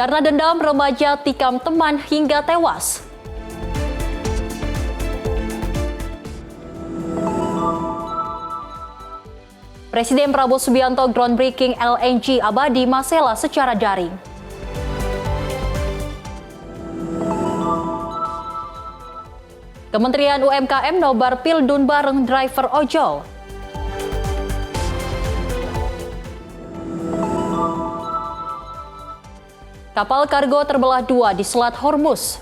Karena dendam, remaja tikam teman hingga tewas. Presiden Prabowo Subianto groundbreaking LNG abadi Masela secara daring. Kementerian UMKM nobar Pildun bareng driver ojol. Kapal kargo terbelah dua di Selat Hormuz.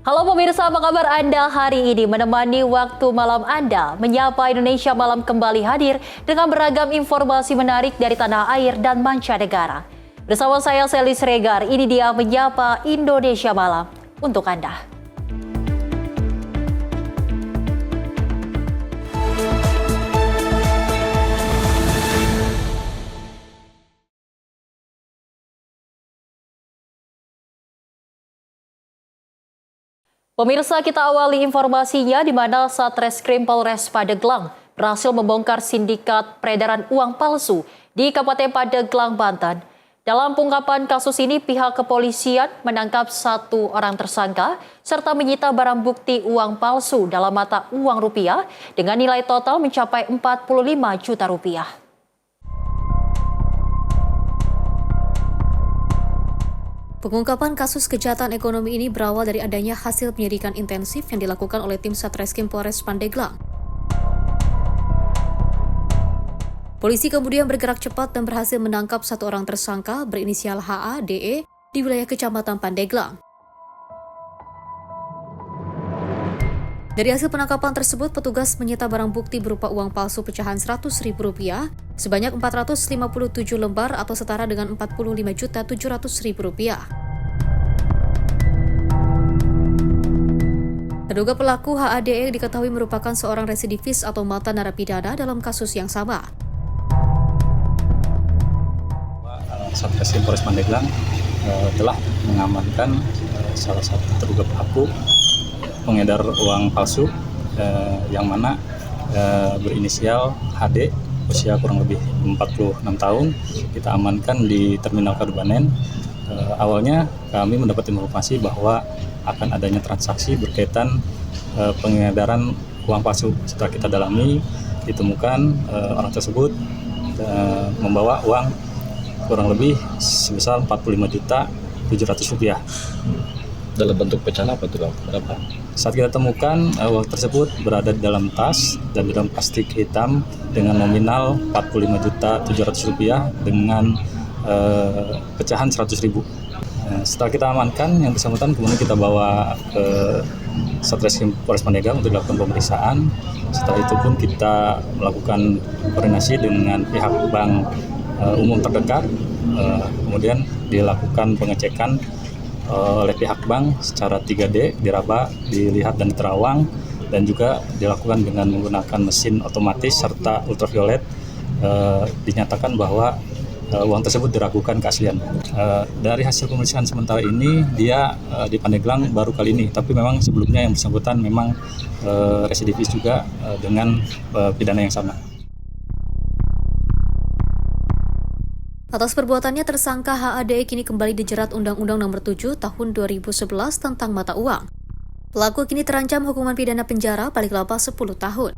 Halo pemirsa, apa kabar Anda hari ini? Menemani waktu malam Anda, Menyapa Indonesia Malam kembali hadir dengan beragam informasi menarik dari tanah air dan mancanegara. Bersama saya Sally Sregar, ini dia Menyapa Indonesia Malam untuk Anda. Pemirsa, kita awali informasinya di mana Satreskrim Polres Pandeglang berhasil membongkar sindikat peredaran uang palsu di Kabupaten Pandeglang, Banten. Dalam pengungkapan kasus ini, pihak kepolisian menangkap 1 orang tersangka serta menyita barang bukti uang palsu dalam mata uang rupiah dengan nilai total mencapai 45 juta rupiah. Pengungkapan kasus kejahatan ekonomi ini berawal dari adanya hasil penyelidikan intensif yang dilakukan oleh tim Satreskrim Polres Pandeglang. Polisi kemudian bergerak cepat dan berhasil menangkap 1 orang tersangka berinisial HA, DE di wilayah Kecamatan Pandeglang. Dari hasil penangkapan tersebut, petugas menyita barang bukti berupa uang palsu pecahan Rp100.000 sebanyak 457 lembar atau setara dengan Rp45.700.000. Terduga pelaku HADE diketahui merupakan seorang residivis atau mantan narapidana dalam kasus yang sama. Satreskrim Polres Pandeglang telah mengamankan salah satu terduga pelaku pengedar uang palsu yang mana berinisial HD, usia kurang lebih 46 tahun. Kita amankan di Terminal Kadupaten. Awalnya kami mendapat informasi bahwa akan adanya transaksi berkaitan pengedaran uang palsu. Setelah kita dalami, ditemukan orang tersebut membawa uang kurang lebih sebesar Rp45.700.000. Dalam bentuk pecahan apa itu, berapa? Saat kita temukan, uang tersebut berada di dalam tas dan di dalam plastik hitam dengan nominal Rp45.700.000 dengan pecahan Rp100.000. Setelah kita amankan, yang bersangkutan kemudian kita bawa ke Satreskrim Polres Pandeglang untuk dilakukan pemeriksaan. Setelah itu pun kita melakukan koordinasi dengan pihak bank umum terdekat, kemudian dilakukan pengecekan oleh pihak bank secara 3D, diraba, dilihat dan diterawang, dan juga dilakukan dengan menggunakan mesin otomatis serta ultraviolet. Dinyatakan bahwa uang tersebut diragukan keaslian. Dari hasil pemeriksaan sementara ini, dia di Pandeglang baru kali ini, tapi memang sebelumnya yang bersangkutan memang residivis juga dengan pidana yang sama. Atas perbuatannya, tersangka HADE kini kembali dijerat Undang-Undang Nomor 7 Tahun 2011 tentang mata uang. Pelaku kini terancam hukuman pidana penjara paling lama 10 tahun.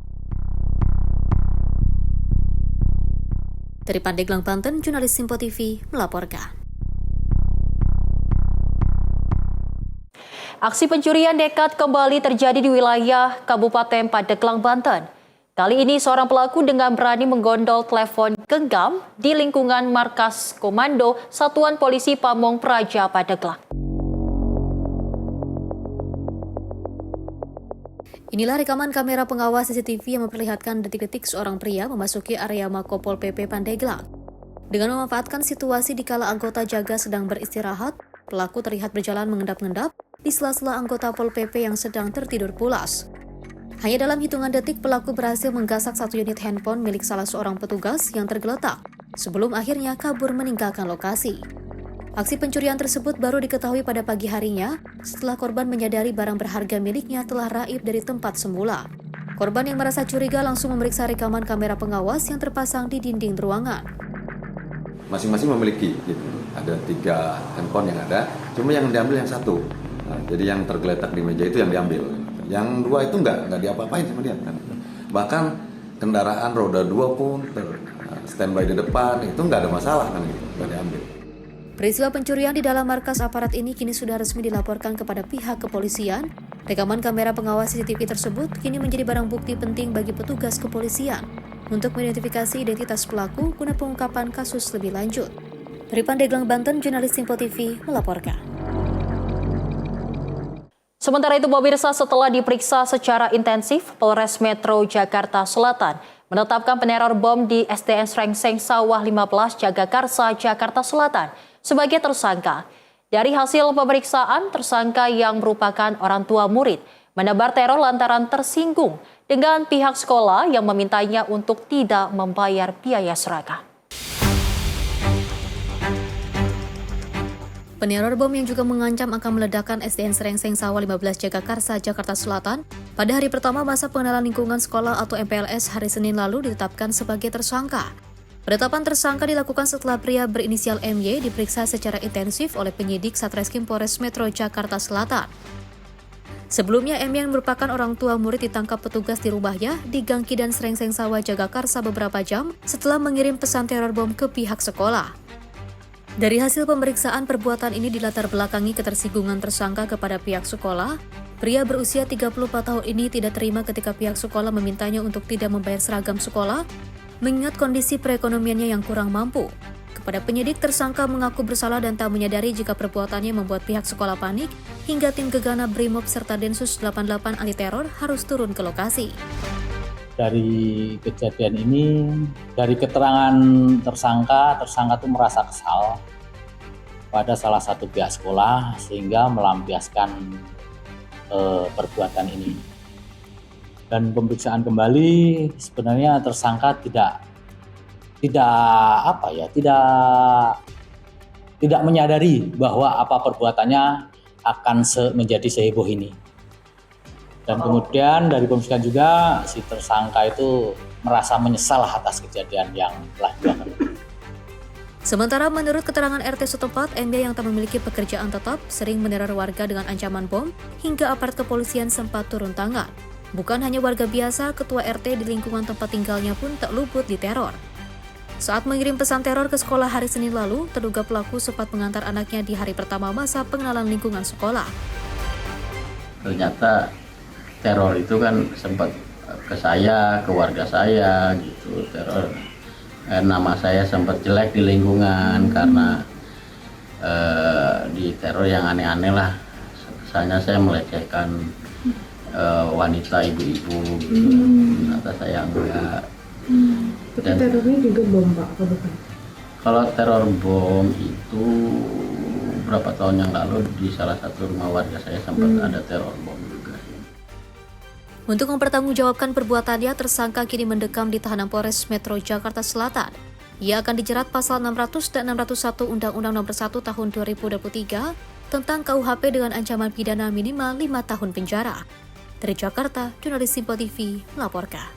Dari Pandeglang, Banten, jurnalis Simpo TV melaporkan. Aksi pencurian nekat kembali terjadi di wilayah Kabupaten Pandeglang, Banten. Kali ini seorang pelaku dengan berani menggondol telepon genggam di lingkungan markas Komando Satuan Polisi Pamong Praja Pandeglang. Inilah rekaman kamera pengawas CCTV yang memperlihatkan detik-detik seorang pria memasuki area Mako Pol PP Pandeglang. Dengan memanfaatkan situasi di kala anggota jaga sedang beristirahat, pelaku terlihat berjalan mengendap-endap di sela-sela anggota Pol PP yang sedang tertidur pulas. Hanya dalam hitungan detik, pelaku berhasil menggasak 1 unit handphone milik salah seorang petugas yang tergeletak sebelum akhirnya kabur meninggalkan lokasi. Aksi pencurian tersebut baru diketahui pada pagi harinya setelah korban menyadari barang berharga miliknya telah raib dari tempat semula. Korban yang merasa curiga langsung memeriksa rekaman kamera pengawas yang terpasang di dinding ruangan. Masing-masing memiliki, gitu. Ada 3 handphone yang ada, cuma yang diambil yang 1. Nah, jadi yang tergeletak di meja itu yang diambil. Yang 2 itu nggak diapa-apain sama dia. Bahkan kendaraan roda 2 pun standby di depan, itu nggak ada masalah kan, gitu. Nggak diambil. Peristiwa pencurian di dalam markas aparat ini kini sudah resmi dilaporkan kepada pihak kepolisian. Rekaman kamera pengawas CCTV tersebut kini menjadi barang bukti penting bagi petugas kepolisian untuk mengidentifikasi identitas pelaku guna pengungkapan kasus lebih lanjut. Dari Pandeglang, Banten, jurnalis Simpo TV melaporkan. Sementara itu, pemirsa, setelah diperiksa secara intensif, Polres Metro Jakarta Selatan menetapkan peneror bom di SDN Srengseng Sawah 15 Jagakarsa, Jakarta Selatan sebagai tersangka. Dari hasil pemeriksaan, tersangka yang merupakan orang tua murid menebar teror lantaran tersinggung dengan pihak sekolah yang memintanya untuk tidak membayar biaya seragam. Peneror bom yang juga mengancam akan meledakkan SDN Srengseng Sawah 15 Jagakarsa, Jakarta Selatan pada hari pertama masa pengenalan lingkungan sekolah atau MPLS hari Senin lalu ditetapkan sebagai tersangka. Penetapan tersangka dilakukan setelah pria berinisial MY diperiksa secara intensif oleh penyidik Satreskrim Polres Metro Jakarta Selatan. Sebelumnya, MY yang merupakan orang tua murid ditangkap petugas di rumahnya di Gang Kidan Srengseng Sawah Jagakarsa beberapa jam setelah mengirim pesan teror bom ke pihak sekolah. Dari hasil pemeriksaan, perbuatan ini dilatar belakangi ketersinggungan tersangka kepada pihak sekolah. Pria berusia 34 tahun ini tidak terima ketika pihak sekolah memintanya untuk tidak membayar seragam sekolah, mengingat kondisi perekonomiannya yang kurang mampu. Kepada penyidik, tersangka mengaku bersalah dan tak menyadari jika perbuatannya membuat pihak sekolah panik hingga tim Gegana Brimob serta Densus 88 anti teror harus turun ke lokasi. Dari kejadian ini, dari keterangan tersangka itu merasa kesal pada salah satu pihak sekolah sehingga melampiaskan perbuatan ini. Dan pemeriksaan kembali, sebenarnya tersangka tidak menyadari bahwa apa perbuatannya akan menjadi seheboh ini. Dan kemudian dari pemeriksaan juga si tersangka itu merasa menyesal atas kejadian yang telah dilakukan. Sementara menurut keterangan RT setempat, MY yang tak memiliki pekerjaan tetap sering meneror warga dengan ancaman bom hingga aparat kepolisian sempat turun tangan. Bukan hanya warga biasa, ketua RT di lingkungan tempat tinggalnya pun tak luput diteror. Saat mengirim pesan teror ke sekolah hari Senin lalu, terduga pelaku sempat mengantar anaknya di hari pertama masa pengenalan lingkungan sekolah. Ternyata teror itu kan sempat ke saya, ke warga saya gitu. Teror nama saya sempat jelek di lingkungan karena di teror yang aneh-aneh lah. Misalnya saya melecehkan wanita, ibu-ibu gitu. Ternyata saya enggak. Tapi terornya juga bom, Pak, atau bukan? Kalau teror bom itu beberapa tahun yang lalu di salah satu rumah warga saya sempat ada teror bom juga. Untuk mempertanggungjawabkan perbuatannya, tersangka kini mendekam di tahanan Polres Metro Jakarta Selatan. Ia akan dijerat pasal 600 dan 601 Undang-Undang Nomor 1 Tahun 2023 tentang KUHP dengan ancaman pidana minimal 5 tahun penjara. Dari Jakarta, jurnalis Simpo TV melaporkan.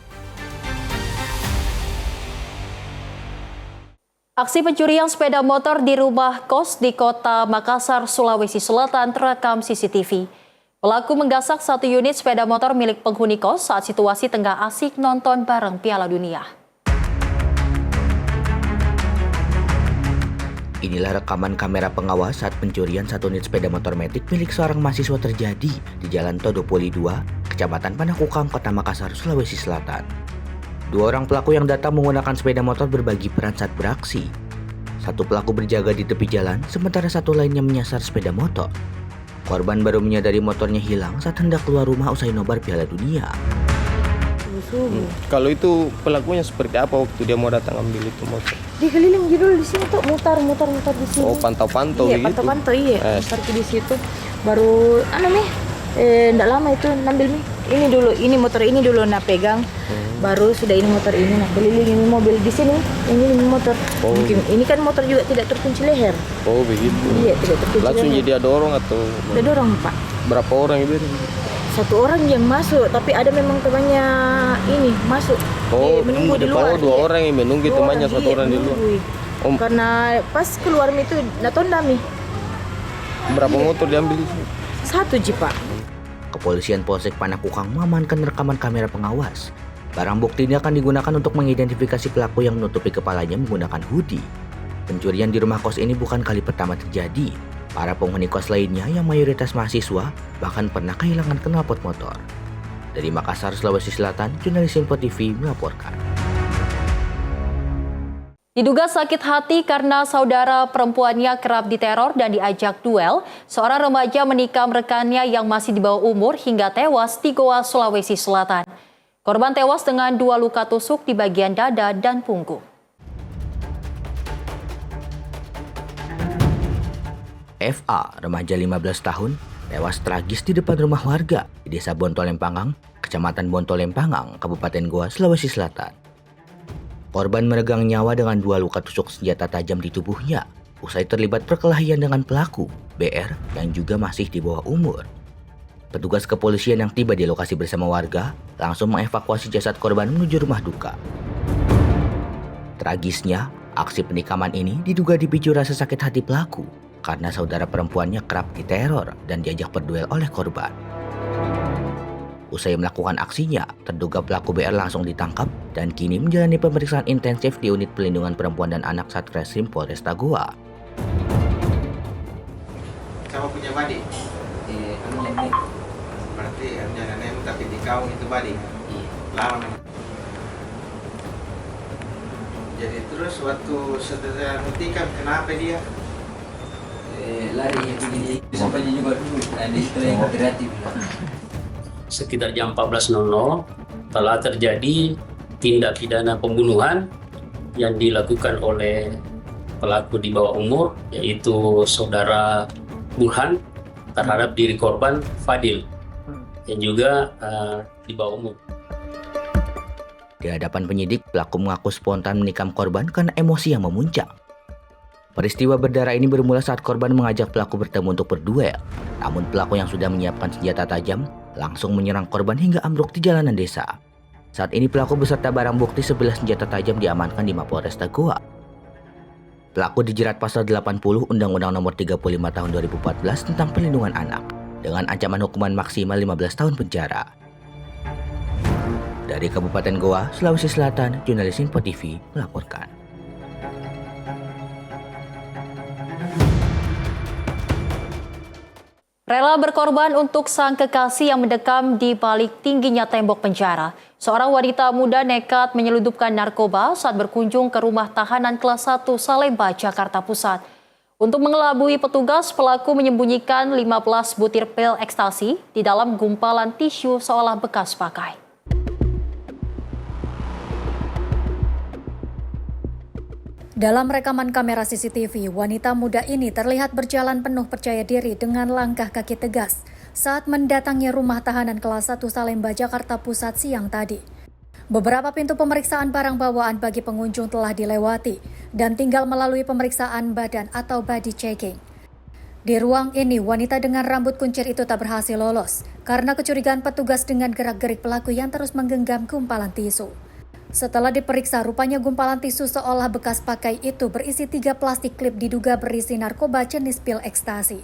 Aksi pencurian sepeda motor di rumah kos di Kota Makassar, Sulawesi Selatan terekam CCTV. Pelaku menggasak satu unit sepeda motor milik penghuni kos saat situasi tengah asik nonton bareng Piala Dunia. Inilah rekaman kamera pengawas saat pencurian satu unit sepeda motor metik milik seorang mahasiswa terjadi di Jalan Todopoli 2, Kecamatan Panakukang, Kota Makassar, Sulawesi Selatan. Dua orang pelaku yang datang menggunakan sepeda motor berbagi peran saat beraksi. Satu pelaku berjaga di tepi jalan, sementara satu lainnya menyasar sepeda motor. Korban baru menyadari motornya hilang saat hendak keluar rumah usai nobar Piala Dunia. Kalau itu pelakunya seperti apa waktu dia mau datang ambil itu motor? Dikeliling dulu di sini tuh, mutar di sini. Oh, pantau-pantau iya, gitu? Pantau-pantau, iya. Pergi di situ, baru, enggak lama itu, ngambil ini motor ini dulu nah pegang, baru sudah ini motor ini nah keliling ini mobil di sini, ini motor. Mungkin ini kan motor juga tidak terkunci leher. Oh begitu. Iya tidak terkunci Langsung leher. jadi dorong atau? Dia dorong Pak. Berapa orang itu? Satu orang yang masuk, tapi ada memang temannya ini masuk. Oh, Menunggu di luar. dua orang yang menunggu Dua temannya, orang, satu iya, orang di luar. menunggu. Om. Karena pas keluar itu natondami. Berapa motor diambil? Satu Ji Pak. Kepolisian Polsek Panakukang mengamankan rekaman kamera pengawas. Barang bukti ini akan digunakan untuk mengidentifikasi pelaku yang menutupi kepalanya menggunakan hoodie. Pencurian di rumah kos ini bukan kali pertama terjadi. Para penghuni kos lainnya yang mayoritas mahasiswa bahkan pernah kehilangan knalpot motor. Dari Makassar, Sulawesi Selatan, jurnalis Info TV melaporkan. Diduga sakit hati karena saudara perempuannya kerap diteror dan diajak duel, seorang remaja menikam rekannya yang masih di bawah umur hingga tewas di Goa, Sulawesi Selatan. Korban tewas dengan 2 luka tusuk di bagian dada dan punggung. FA, remaja 15 tahun, tewas tragis di depan rumah warga di Desa Bontolempanggang, Kecamatan Bontolempanggang, Kabupaten Goa, Sulawesi Selatan. Korban meregang nyawa dengan 2 luka tusuk senjata tajam di tubuhnya usai terlibat perkelahian dengan pelaku, BR, yang juga masih di bawah umur. Petugas kepolisian yang tiba di lokasi bersama warga langsung mengevakuasi jasad korban menuju rumah duka. Tragisnya, aksi penikaman ini diduga dipicu rasa sakit hati pelaku karena saudara perempuannya kerap diteror dan diajak berduel oleh korban. Usai melakukan aksinya, terduga pelaku BR langsung ditangkap dan kini menjalani pemeriksaan intensif di Unit Pelindungan Perempuan dan Anak Satreskrim Polresta Goa. Sama punya badi? Berarti hanya nenek tapi di kau itu badi? Lawan. Jadi terus waktu setelah mutikam kenapa dia? Lari begini sampai juga dulu ada istilah yang kreatif. Sekitar jam 14.00 telah terjadi tindak pidana pembunuhan yang dilakukan oleh pelaku di bawah umur, yaitu saudara Burhan terhadap diri korban Fadil yang juga di bawah umur. Di hadapan penyidik, pelaku mengaku spontan menikam korban karena emosi yang memuncak. Peristiwa berdarah ini bermula saat korban mengajak pelaku bertemu untuk berduel. Namun pelaku yang sudah menyiapkan senjata tajam langsung menyerang korban hingga ambruk di jalanan desa. Saat ini pelaku beserta barang bukti 11 senjata tajam diamankan di Mapolresta Goa. Pelaku dijerat pasal 80 Undang-Undang Nomor 35 Tahun 2014 tentang Perlindungan Anak dengan ancaman hukuman maksimal 15 tahun penjara. Dari Kabupaten Goa, Sulawesi Selatan, jurnalis Info TV melaporkan. Rela berkorban untuk sang kekasih yang mendekam di balik tingginya tembok penjara. Seorang wanita muda nekat menyelundupkan narkoba saat berkunjung ke rumah tahanan kelas 1 Salemba, Jakarta Pusat. Untuk mengelabui petugas, pelaku menyembunyikan 15 butir pil ekstasi di dalam gumpalan tisu seolah bekas pakai. Dalam rekaman kamera CCTV, wanita muda ini terlihat berjalan penuh percaya diri dengan langkah kaki tegas saat mendatangi rumah tahanan kelas 1 Salemba, Jakarta Pusat siang tadi. Beberapa pintu pemeriksaan barang bawaan bagi pengunjung telah dilewati dan tinggal melalui pemeriksaan badan atau body checking. Di ruang ini, wanita dengan rambut kuncir itu tak berhasil lolos karena kecurigaan petugas dengan gerak-gerik pelaku yang terus menggenggam gumpalan tisu. Setelah diperiksa, rupanya gumpalan tisu seolah bekas pakai itu berisi 3 plastik klip diduga berisi narkoba jenis pil ekstasi.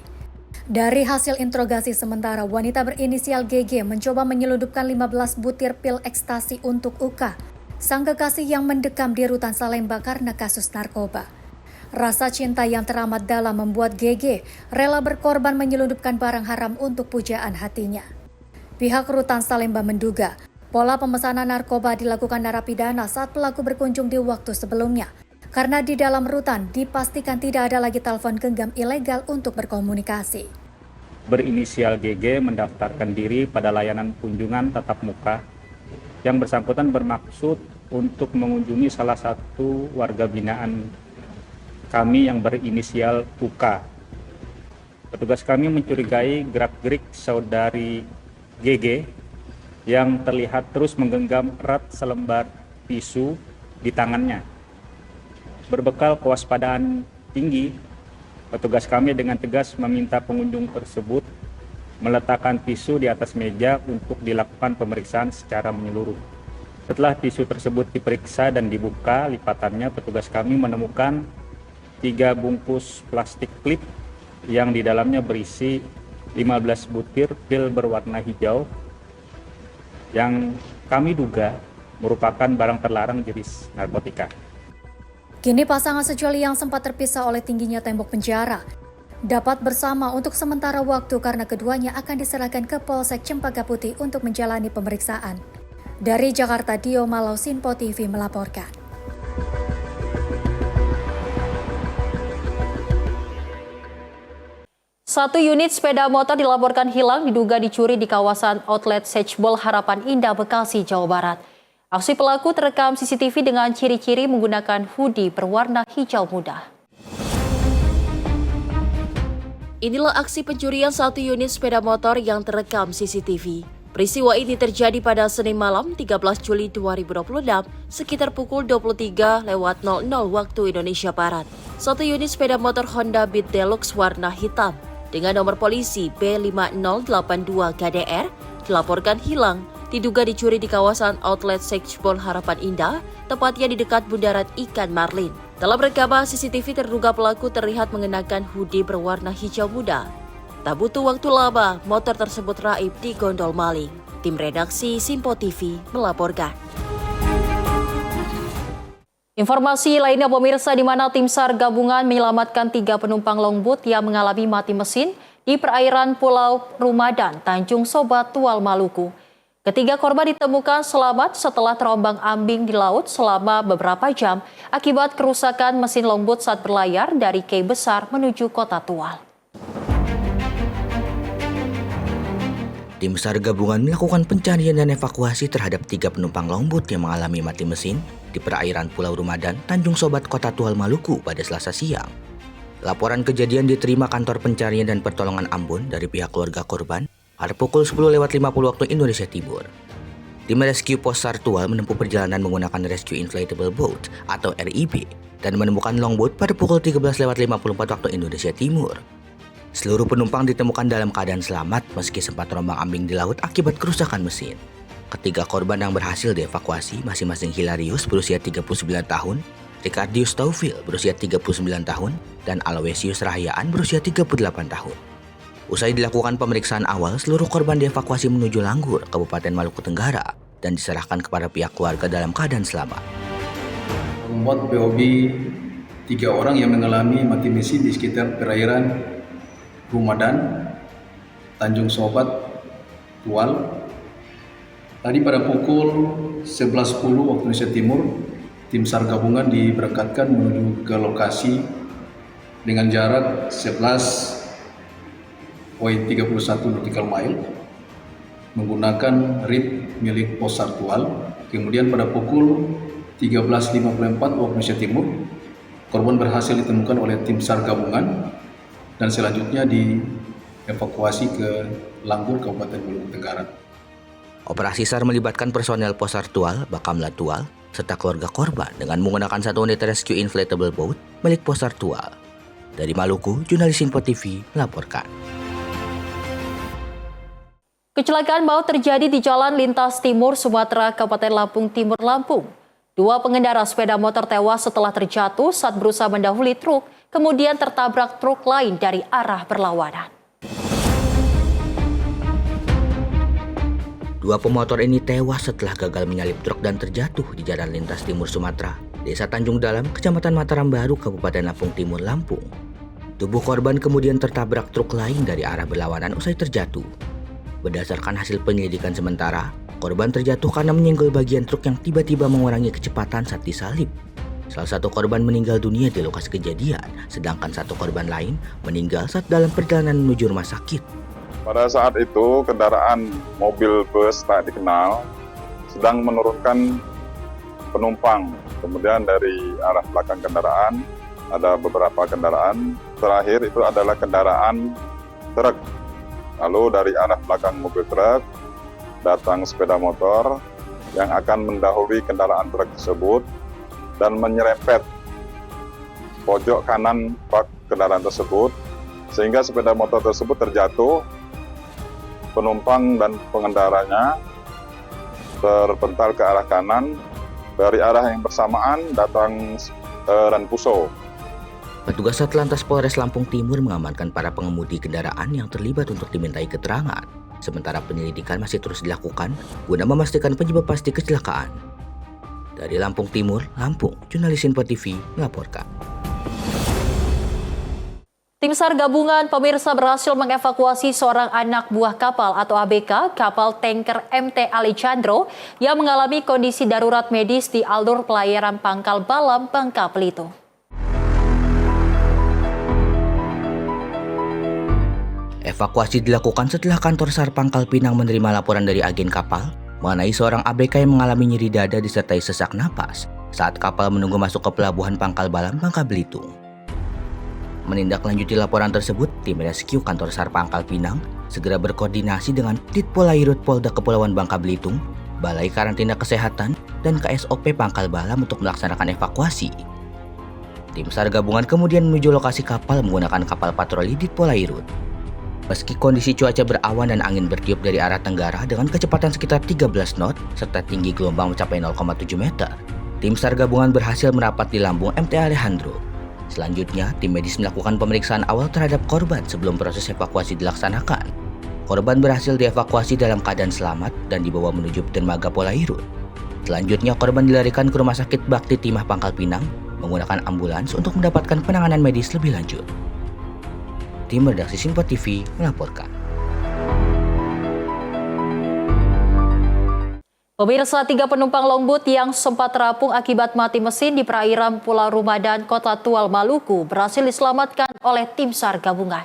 Dari hasil interogasi sementara, wanita berinisial GG mencoba menyelundupkan 15 butir pil ekstasi untuk UK, sang kekasih yang mendekam di rutan Salemba karena kasus narkoba. Rasa cinta yang teramat dalam membuat GG rela berkorban menyelundupkan barang haram untuk pujaan hatinya. Pihak rutan Salemba menduga pola pemesanan narkoba dilakukan narapidana saat pelaku berkunjung di waktu sebelumnya, karena di dalam rutan dipastikan tidak ada lagi telepon genggam ilegal untuk berkomunikasi. Berinisial GG mendaftarkan diri pada layanan kunjungan tatap muka yang bersangkutan bermaksud untuk mengunjungi salah satu warga binaan kami yang berinisial UK. Petugas kami mencurigai gerak-gerik saudari GG yang terlihat terus menggenggam erat selembar tisu di tangannya. Berbekal kewaspadaan tinggi, petugas kami dengan tegas meminta pengunjung tersebut meletakkan tisu di atas meja untuk dilakukan pemeriksaan secara menyeluruh. Setelah tisu tersebut diperiksa dan dibuka lipatannya, petugas kami menemukan 3 bungkus plastik klip yang di dalamnya berisi 15 butir pil berwarna hijau yang kami duga merupakan barang terlarang jenis narkotika. Kini pasangan sejoli yang sempat terpisah oleh tingginya tembok penjara dapat bersama untuk sementara waktu karena keduanya akan diserahkan ke Polsek Cempaka Putih untuk menjalani pemeriksaan. Dari Jakarta, Dio Malau, Sinpo TV melaporkan. Satu unit sepeda motor dilaporkan hilang diduga dicuri di kawasan outlet Sechbol Harapan Indah, Bekasi, Jawa Barat. Aksi pelaku terekam CCTV dengan ciri-ciri menggunakan hoodie berwarna hijau muda. Inilah aksi pencurian satu unit sepeda motor yang terekam CCTV. Peristiwa ini terjadi pada Senin malam 13 Juli 2026 sekitar pukul 23.00 waktu Indonesia Barat. Satu unit sepeda motor Honda Beat Deluxe warna hitam dengan nomor polisi B5082 KDR dilaporkan hilang diduga dicuri di kawasan outlet Sechbol Harapan Indah, tepatnya di dekat Bundaran Ikan Marlin. Dalam rekaman CCTV terduga pelaku terlihat mengenakan hoodie berwarna hijau muda. Tak butuh waktu lama, motor tersebut raib di gondol maling. Tim redaksi Sinpo TV melaporkan. Informasi lainnya pemirsa, di mana tim SAR gabungan menyelamatkan 3 penumpang longboat yang mengalami mati mesin di perairan Pulau Rumadan, Tanjung Sobat, Tual, Maluku. Ketiga korban ditemukan selamat setelah terombang-ambing di laut selama beberapa jam akibat kerusakan mesin longboat saat berlayar dari Kei Besar menuju Kota Tual. Tim SAR gabungan melakukan pencarian dan evakuasi terhadap 3 penumpang longboat yang mengalami mati mesin di perairan Pulau Rumadan, Tanjung Sobat, Kota Tual, Maluku pada Selasa siang. Laporan kejadian diterima Kantor Pencarian dan Pertolongan Ambon dari pihak keluarga korban pada pukul 10.50 waktu Indonesia Timur. Tim Rescue Pos SAR Tual menempuh perjalanan menggunakan Rescue Inflatable Boat atau RIB dan menemukan longboat pada pukul 13.54 waktu Indonesia Timur. Seluruh penumpang ditemukan dalam keadaan selamat meski sempat terombang-ambing di laut akibat kerusakan mesin. Ketiga korban yang berhasil dievakuasi masing-masing Hilarius berusia 39 tahun, Ricardius Taufil berusia 39 tahun, dan Aloysius Rahyaan berusia 38 tahun. Usai dilakukan pemeriksaan awal, seluruh korban dievakuasi menuju Langgur, Kabupaten Maluku Tenggara, dan diserahkan kepada pihak keluarga dalam keadaan selamat. Membuat POB 3 orang yang mengalami mati mesin di sekitar perairan Rumadan, Tanjung Sobat, Tual. Tadi pada pukul 11.10 waktu Indonesia Timur, tim SAR gabungan diberangkatkan menuju ke lokasi dengan jarak 11.31 nautical mile menggunakan RIB milik Pos SAR Tual. Kemudian pada pukul 13.54 waktu Indonesia Timur, korban berhasil ditemukan oleh tim SAR gabungan dan selanjutnya dievakuasi ke Langgur, Kabupaten Maluku Tenggara. Operasi SAR melibatkan personel Pos SAR Tual, Bakamla Tual, serta keluarga korban dengan menggunakan satu unit Rescue Inflatable Boat milik Pos SAR Tual. Dari Maluku, jurnalis Sinpo TV melaporkan. Kecelakaan maut terjadi di Jalan Lintas Timur Sumatera, Kabupaten Lampung Timur, Lampung. 2 pengendara sepeda motor tewas setelah terjatuh saat berusaha mendahului truk, kemudian tertabrak truk lain dari arah berlawanan. 2 pemotor ini tewas setelah gagal menyalip truk dan terjatuh di Jalan Lintas Timur Sumatera, Desa Tanjung Dalam, Kecamatan Mataram Baru, Kabupaten Lampung Timur, Lampung. Tubuh korban kemudian tertabrak truk lain dari arah berlawanan usai terjatuh. Berdasarkan hasil penyelidikan sementara, korban terjatuh karena menyenggol bagian truk yang tiba-tiba mengurangi kecepatan saat disalip. Salah satu korban meninggal dunia di lokasi kejadian, sedangkan 1 korban lain meninggal saat dalam perjalanan menuju rumah sakit. Pada saat itu, kendaraan mobil bus tak dikenal sedang menurunkan penumpang. Kemudian dari arah belakang kendaraan, ada beberapa kendaraan. Terakhir itu adalah kendaraan truk. Lalu dari arah belakang mobil truk, datang sepeda motor yang akan mendahului kendaraan truk tersebut dan menyerempet pojok kanan bak kendaraan tersebut sehingga sepeda motor tersebut terjatuh, penumpang dan pengendaranya terpental ke arah kanan. Dari arah yang bersamaan datang Ranpuso. Petugas Satlantas Polres Lampung Timur mengamankan para pengemudi kendaraan yang terlibat untuk dimintai keterangan. Sementara penyelidikan masih terus dilakukan guna memastikan penyebab pasti kecelakaan. Dari Lampung Timur, Lampung, jurnalis Info TV melaporkan. Tim SAR gabungan pemirsa berhasil mengevakuasi seorang anak buah kapal atau ABK kapal tanker MT Alejandro yang mengalami kondisi darurat medis di alur pelayaran Pangkal Balam, Bangka Belitung. Evakuasi dilakukan setelah kantor SAR Pangkal Pinang menerima laporan dari agen kapal mengenai seorang ABK yang mengalami nyeri dada disertai sesak napas saat kapal menunggu masuk ke pelabuhan Pangkal Balam, Bangka Belitung. Menindaklanjuti laporan tersebut, tim rescue kantor SAR Pangkal Pinang segera berkoordinasi dengan Ditpolairut Polda Kepulauan Bangka Belitung, Balai Karantina Kesehatan, dan KSOP Pangkal Balam untuk melaksanakan evakuasi. Tim SAR gabungan kemudian menuju lokasi kapal menggunakan kapal patroli Ditpolairut. Meski kondisi cuaca berawan dan angin bertiup dari arah tenggara dengan kecepatan sekitar 13 knot serta tinggi gelombang mencapai 0,7 meter, tim SAR gabungan berhasil merapat di lambung MT Alejandro. Selanjutnya, tim medis melakukan pemeriksaan awal terhadap korban sebelum proses evakuasi dilaksanakan. Korban berhasil dievakuasi dalam keadaan selamat dan dibawa menuju dermaga Polairut. Selanjutnya, korban dilarikan ke Rumah Sakit Bakti Timah Pangkal Pinang menggunakan ambulans untuk mendapatkan penanganan medis lebih lanjut. Tim redaksi Info TV melaporkan. Pemirsa, 3 penumpang longboat yang sempat terapung akibat mati mesin di perairan Pulau Rumadan, Kota Tual, Maluku berhasil diselamatkan oleh tim SAR gabungan.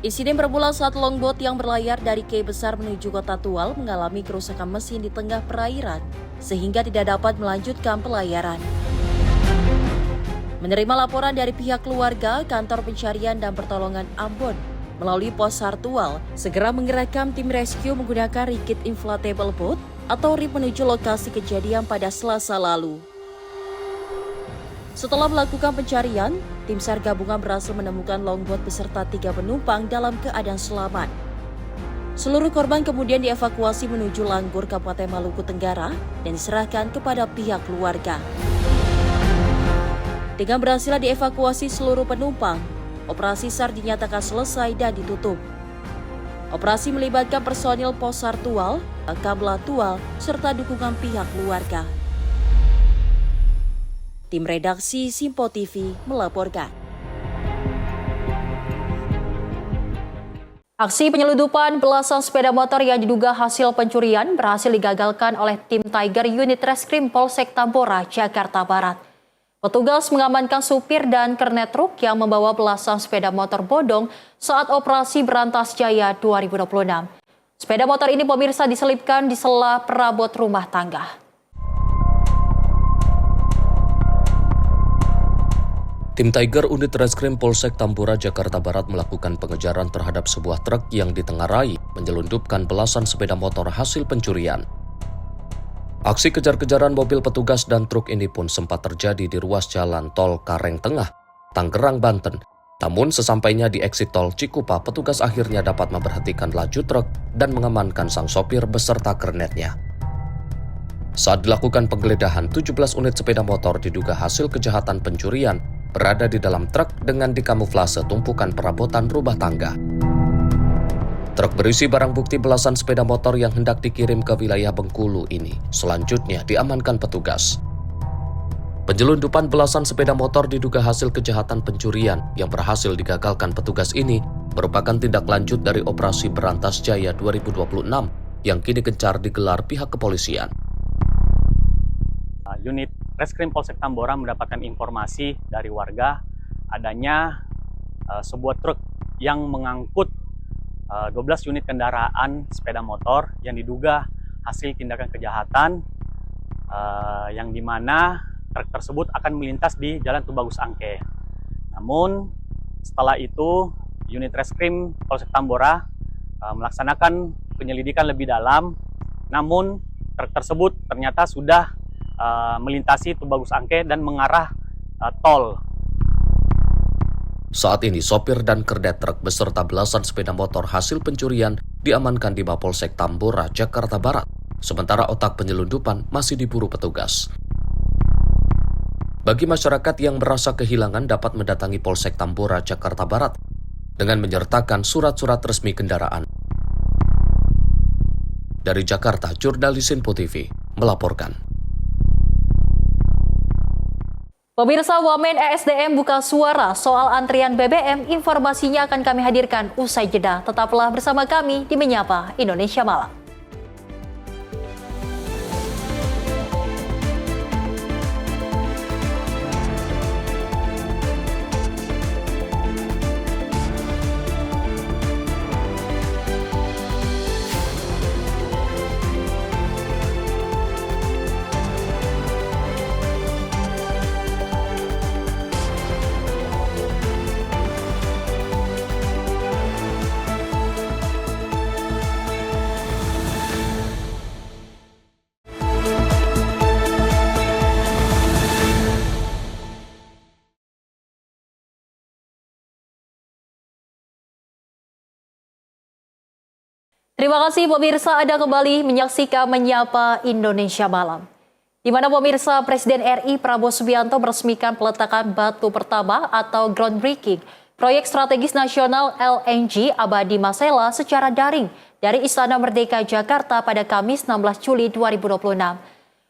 Insiden bermula saat longboat yang berlayar dari Kai Besar menuju Kota Tual mengalami kerusakan mesin di tengah perairan sehingga tidak dapat melanjutkan pelayaran. Menerima laporan dari pihak keluarga, Kantor Pencarian dan Pertolongan Ambon melalui pos SAR Tual segera mengerahkan tim rescue menggunakan rigid inflatable boat atau RIB menuju lokasi kejadian pada Selasa lalu. Setelah melakukan pencarian, tim SAR gabungan berhasil menemukan longboat beserta 3 penumpang dalam keadaan selamat. Seluruh korban kemudian dievakuasi menuju Langgur, Kabupaten Maluku Tenggara dan diserahkan kepada pihak keluarga. Dengan berhasil dievakuasi seluruh penumpang, operasi SAR dinyatakan selesai dan ditutup. Operasi melibatkan personil pos SAR Tual, Kabla Tual, serta dukungan pihak keluarga. Tim redaksi Simpo TV melaporkan. Aksi penyeludupan belasan sepeda motor yang diduga hasil pencurian berhasil digagalkan oleh tim Tiger Unit Reskrim Polsek Tambora, Jakarta Barat. Petugas mengamankan supir dan kernet truk yang membawa belasan sepeda motor bodong saat operasi Berantas Jaya 2026. Sepeda motor ini pemirsa diselipkan di sela perabot rumah tangga. Tim Tiger Unit Reskrim Polsek Tambora, Jakarta Barat melakukan pengejaran terhadap sebuah truk yang ditengarai menyelundupkan belasan sepeda motor hasil pencurian. Aksi kejar-kejaran mobil petugas dan truk ini pun sempat terjadi di ruas jalan tol Kareng Tengah, Tangerang, Banten. Namun sesampainya di eksit tol Cikupa, petugas akhirnya dapat memperhatikan laju truk dan mengamankan sang sopir beserta kernetnya. Saat dilakukan penggeledahan, 17 unit sepeda motor diduga hasil kejahatan pencurian berada di dalam truk dengan dikamuflase tumpukan perabotan rumah tangga. Truk berisi barang bukti belasan sepeda motor yang hendak dikirim ke wilayah Bengkulu ini selanjutnya diamankan petugas. Penyelundupan belasan sepeda motor diduga hasil kejahatan pencurian yang berhasil digagalkan petugas ini merupakan tindak lanjut dari operasi Berantas Jaya 2026 yang kini gencar digelar pihak kepolisian. Unit Reskrim Polsek Tambora mendapatkan informasi dari warga adanya sebuah truk yang mengangkut 12 unit kendaraan sepeda motor yang diduga hasil tindakan kejahatan yang dimana truk tersebut akan melintas di Jalan Tubagus Angke. Namun setelah itu unit reskrim Polsek Tambora melaksanakan penyelidikan lebih dalam, namun truk tersebut ternyata sudah melintasi Tubagus Angke dan mengarah tol. Saat ini sopir dan kernet truk beserta belasan sepeda motor hasil pencurian diamankan di Mapolsek Tambora, Jakarta Barat. Sementara otak penyelundupan masih diburu petugas. Bagi masyarakat yang merasa kehilangan dapat mendatangi Polsek Tambora, Jakarta Barat dengan menyertakan surat-surat resmi kendaraan. Dari Jakarta, jurnalis Info TV melaporkan. Pemirsa, Wamen ESDM buka suara soal antrian BBM. Informasinya akan kami hadirkan usai jeda. Tetaplah bersama kami di Menyapa Indonesia Malam. Terima kasih pemirsa, Anda kembali menyaksikan Menyapa Indonesia Malam. Di mana pemirsa, Presiden RI Prabowo Subianto meresmikan peletakan batu pertama atau groundbreaking proyek strategis nasional LNG Abadi Masela secara daring dari Istana Merdeka Jakarta pada Kamis 16 Juli 2026.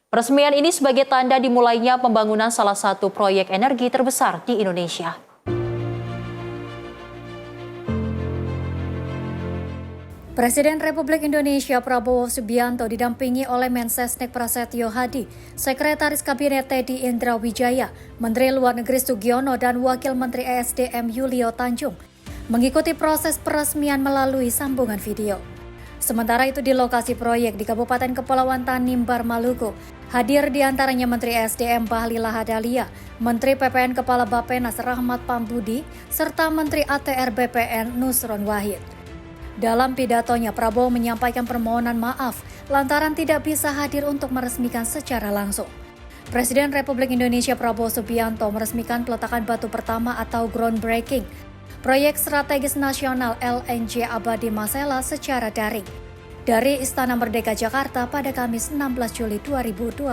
Peresmian ini sebagai tanda dimulainya pembangunan salah satu proyek energi terbesar di Indonesia. Presiden Republik Indonesia Prabowo Subianto didampingi oleh Mensesnek Prasetyo Hadi, Sekretaris Kabinet Teddy Indra Wijaya, Menteri Luar Negeri Sugiono dan Wakil Menteri ESDM Yulio Tanjung mengikuti proses peresmian melalui sambungan video. Sementara itu di lokasi proyek di Kabupaten Kepulauan Tanimbar, Maluku, hadir diantaranya Menteri ESDM Bahlila Hadalia, Menteri PPN Kepala Bappenas Rahmat Pambudi, serta Menteri ATR BPN Nusron Wahid. Dalam pidatonya, Prabowo menyampaikan permohonan maaf lantaran tidak bisa hadir untuk meresmikan secara langsung. Presiden Republik Indonesia Prabowo Subianto meresmikan peletakan batu pertama atau groundbreaking proyek strategis nasional LNG Abadi Masela secara daring dari Istana Merdeka Jakarta pada Kamis 16 Juli 2026.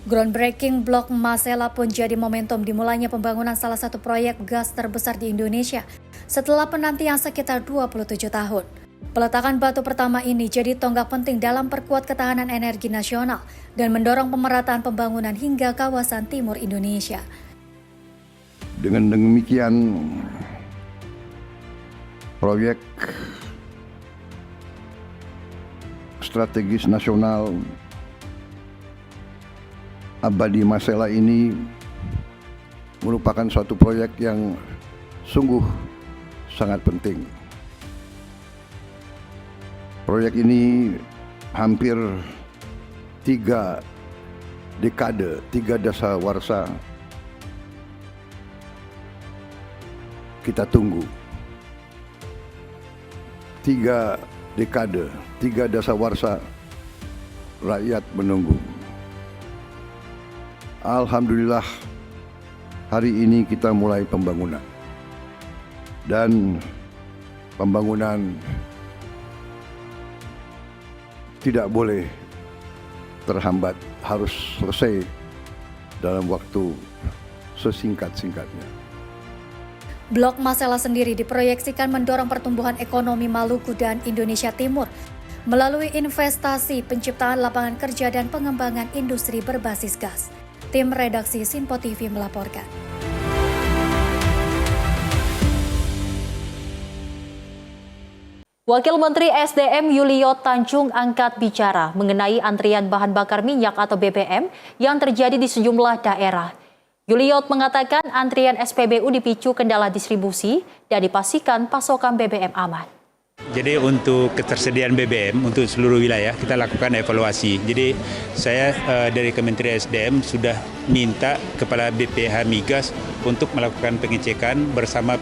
Groundbreaking Blok Masela pun jadi momentum dimulainya pembangunan salah satu proyek gas terbesar di Indonesia setelah penantian sekitar 27 tahun. Peletakan batu pertama ini jadi tonggak penting dalam perkuat ketahanan energi nasional dan mendorong pemerataan pembangunan hingga kawasan timur Indonesia. Dengan demikian, proyek strategis nasional Abadi Masela ini merupakan suatu proyek yang sungguh sangat penting. Proyek ini hampir 3 dekade, 3 dasawarsa kita tunggu. 3 dekade, 3 dasawarsa rakyat menunggu. Alhamdulillah hari ini kita mulai pembangunan. Dan pembangunan tidak boleh terhambat, harus selesai dalam waktu sesingkat-singkatnya. Blok Masela sendiri diproyeksikan mendorong pertumbuhan ekonomi Maluku dan Indonesia Timur melalui investasi, penciptaan lapangan kerja, dan pengembangan industri berbasis gas. Tim redaksi Simpo TV melaporkan. Wakil Menteri SDM Yulio Tanjung angkat bicara mengenai antrian bahan bakar minyak atau BBM yang terjadi di sejumlah daerah. Yulio mengatakan antrian SPBU dipicu kendala distribusi dan dipastikan pasokan BBM aman. Jadi untuk ketersediaan BBM untuk seluruh wilayah kita lakukan evaluasi. Jadi saya dari Kementerian SDM sudah minta Kepala BPH Migas untuk melakukan pengecekan bersama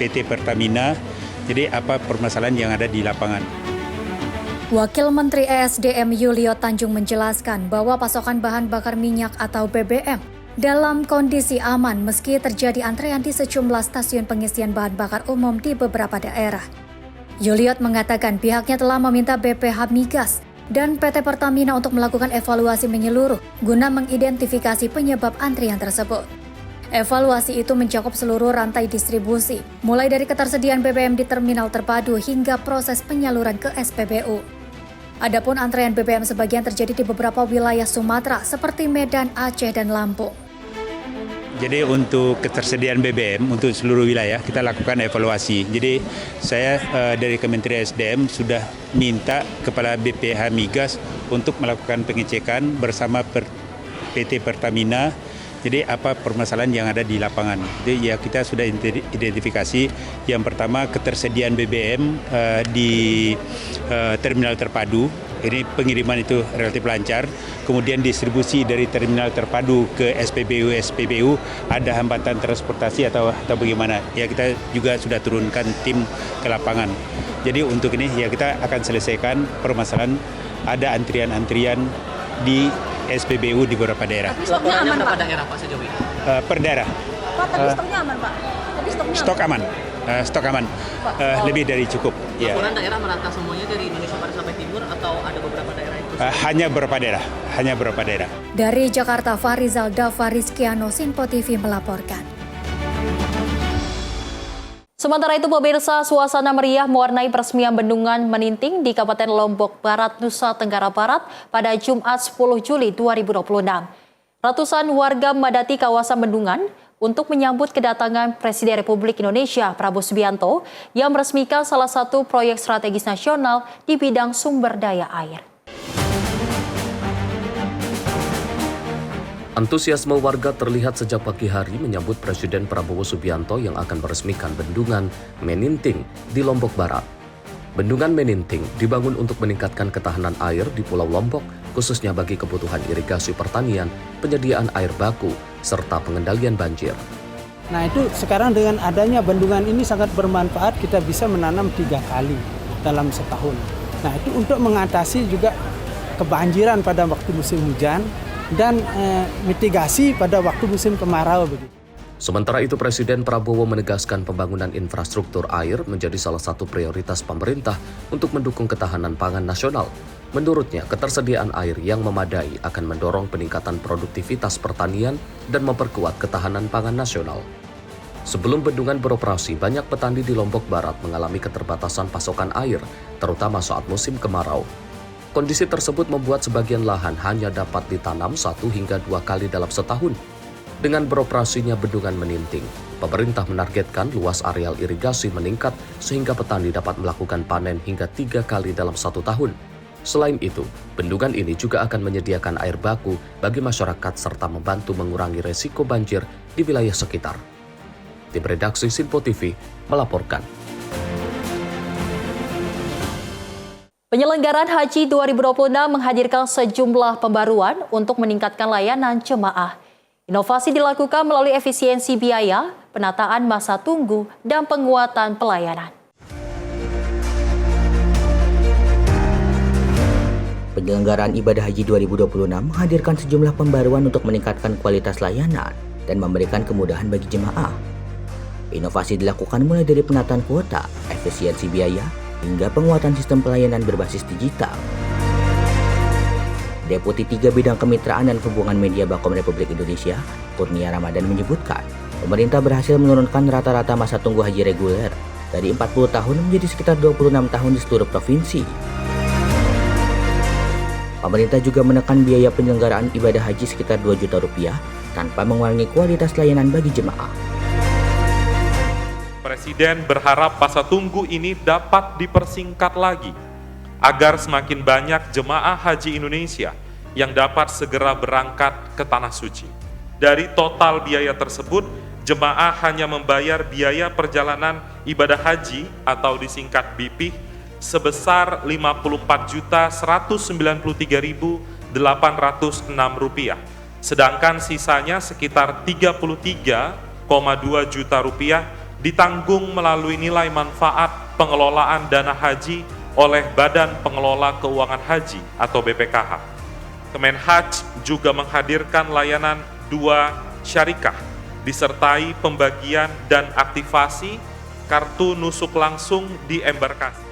PT Pertamina. Jadi apa permasalahan yang ada di lapangan. Wakil Menteri ESDM Yulio Tanjung menjelaskan bahwa pasokan bahan bakar minyak atau BBM dalam kondisi aman meski terjadi antrean di sejumlah stasiun pengisian bahan bakar umum di beberapa daerah. Yuliot mengatakan pihaknya telah meminta BPH Migas dan PT Pertamina untuk melakukan evaluasi menyeluruh guna mengidentifikasi penyebab antrian tersebut. Evaluasi itu mencakup seluruh rantai distribusi, mulai dari ketersediaan BBM di terminal terpadu hingga proses penyaluran ke SPBU. Adapun antrean BBM sebagian terjadi di beberapa wilayah Sumatera seperti Medan, Aceh, dan Lampung. Jadi untuk ketersediaan BBM untuk seluruh wilayah kita lakukan evaluasi. Jadi saya dari Kementerian SDM sudah minta kepada BPH Migas untuk melakukan pengecekan bersama PT Pertamina. Jadi apa permasalahan yang ada di lapangan. Jadi ya kita sudah identifikasi yang pertama ketersediaan BBM di terminal terpadu. Ini pengiriman itu relatif lancar. Kemudian distribusi dari terminal terpadu ke SPBU ada hambatan transportasi atau bagaimana. Ya kita juga sudah turunkan tim ke lapangan. Jadi untuk ini ya kita akan selesaikan permasalahan ada antrian-antrian di SPBU di beberapa daerah. Tapi stoknya aman, Pak? Daerah, Pak, sejauh ini? Per daerah. Pak, tapi stoknya aman, Pak? Stok aman. Stok aman. Lebih dari cukup. Laporan daerah merata semuanya dari Indonesia Barat sampai Timur atau ada beberapa daerah itu? Hanya beberapa daerah. Dari Jakarta, Farizal Dava Rizkiano, Sinpo TV melaporkan. Sementara itu, pemirsa, suasana meriah mewarnai peresmian Bendungan Meninting di Kabupaten Lombok Barat, Nusa Tenggara Barat pada Jumat 10 Juli 2026. Ratusan warga memadati kawasan Bendungan untuk menyambut kedatangan Presiden Republik Indonesia Prabowo Subianto yang meresmikan salah satu proyek strategis nasional di bidang sumber daya air. Antusiasme warga terlihat sejak pagi hari menyambut Presiden Prabowo Subianto yang akan meresmikan Bendungan Meninting di Lombok Barat. Bendungan Meninting dibangun untuk meningkatkan ketahanan air di Pulau Lombok, khususnya bagi kebutuhan irigasi pertanian, penyediaan air baku, serta pengendalian banjir. Nah itu sekarang dengan adanya bendungan ini sangat bermanfaat, kita bisa menanam 3 kali dalam setahun. Nah itu untuk mengatasi juga kebanjiran pada waktu musim hujan, dan mitigasi pada waktu musim kemarau. Sementara itu, Presiden Prabowo menegaskan pembangunan infrastruktur air menjadi salah satu prioritas pemerintah untuk mendukung ketahanan pangan nasional. Menurutnya, ketersediaan air yang memadai akan mendorong peningkatan produktivitas pertanian dan memperkuat ketahanan pangan nasional. Sebelum bendungan beroperasi, banyak petani di Lombok Barat mengalami keterbatasan pasokan air, terutama saat musim kemarau. Kondisi tersebut membuat sebagian lahan hanya dapat ditanam 1 hingga 2 kali dalam setahun. Dengan beroperasinya Bendungan Meninting, pemerintah menargetkan luas areal irigasi meningkat sehingga petani dapat melakukan panen hingga 3 kali dalam 1 tahun. Selain itu, bendungan ini juga akan menyediakan air baku bagi masyarakat serta membantu mengurangi resiko banjir di wilayah sekitar. Tim redaksi Sinpo TV melaporkan. Penyelenggaraan Haji 2026 menghadirkan sejumlah pembaruan untuk meningkatkan layanan jemaah. Inovasi dilakukan melalui efisiensi biaya, penataan masa tunggu, dan penguatan pelayanan. Penyelenggaraan ibadah haji 2026 menghadirkan sejumlah pembaruan untuk meningkatkan kualitas layanan dan memberikan kemudahan bagi jemaah. Inovasi dilakukan mulai dari penataan kuota, efisiensi biaya, hingga penguatan sistem pelayanan berbasis digital. Deputi 3 Bidang Kemitraan dan Hubungan Media Bakom Republik Indonesia, Kurnia Ramadan menyebutkan, pemerintah berhasil menurunkan rata-rata masa tunggu haji reguler dari 40 tahun menjadi sekitar 26 tahun di seluruh provinsi. Pemerintah juga menekan biaya penyelenggaraan ibadah haji sekitar 2 juta rupiah tanpa mengurangi kualitas layanan bagi jemaah. Presiden berharap masa tunggu ini dapat dipersingkat lagi agar semakin banyak jemaah haji Indonesia yang dapat segera berangkat ke Tanah Suci. Dari total biaya tersebut, jemaah hanya membayar biaya perjalanan ibadah haji atau disingkat BIPIH sebesar Rp54.193.806, sedangkan sisanya sekitar Rp33,2 juta ditanggung melalui nilai manfaat pengelolaan dana haji oleh Badan Pengelola Keuangan Haji atau BPKH. Kemenhaj juga menghadirkan layanan 2 syarikah disertai pembagian dan aktivasi kartu nusuk langsung di embarkasi.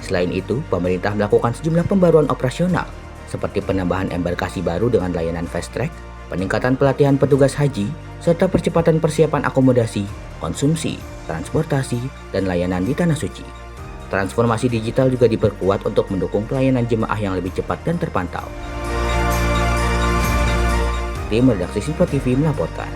Selain itu, pemerintah melakukan sejumlah pembaruan operasional seperti penambahan embarkasi baru dengan layanan fast track, peningkatan pelatihan petugas haji, serta percepatan persiapan akomodasi, konsumsi, transportasi, dan layanan di Tanah Suci. Transformasi digital juga diperkuat untuk mendukung pelayanan jemaah yang lebih cepat dan terpantau. Tim Redaksi Simpo TV melaporkan.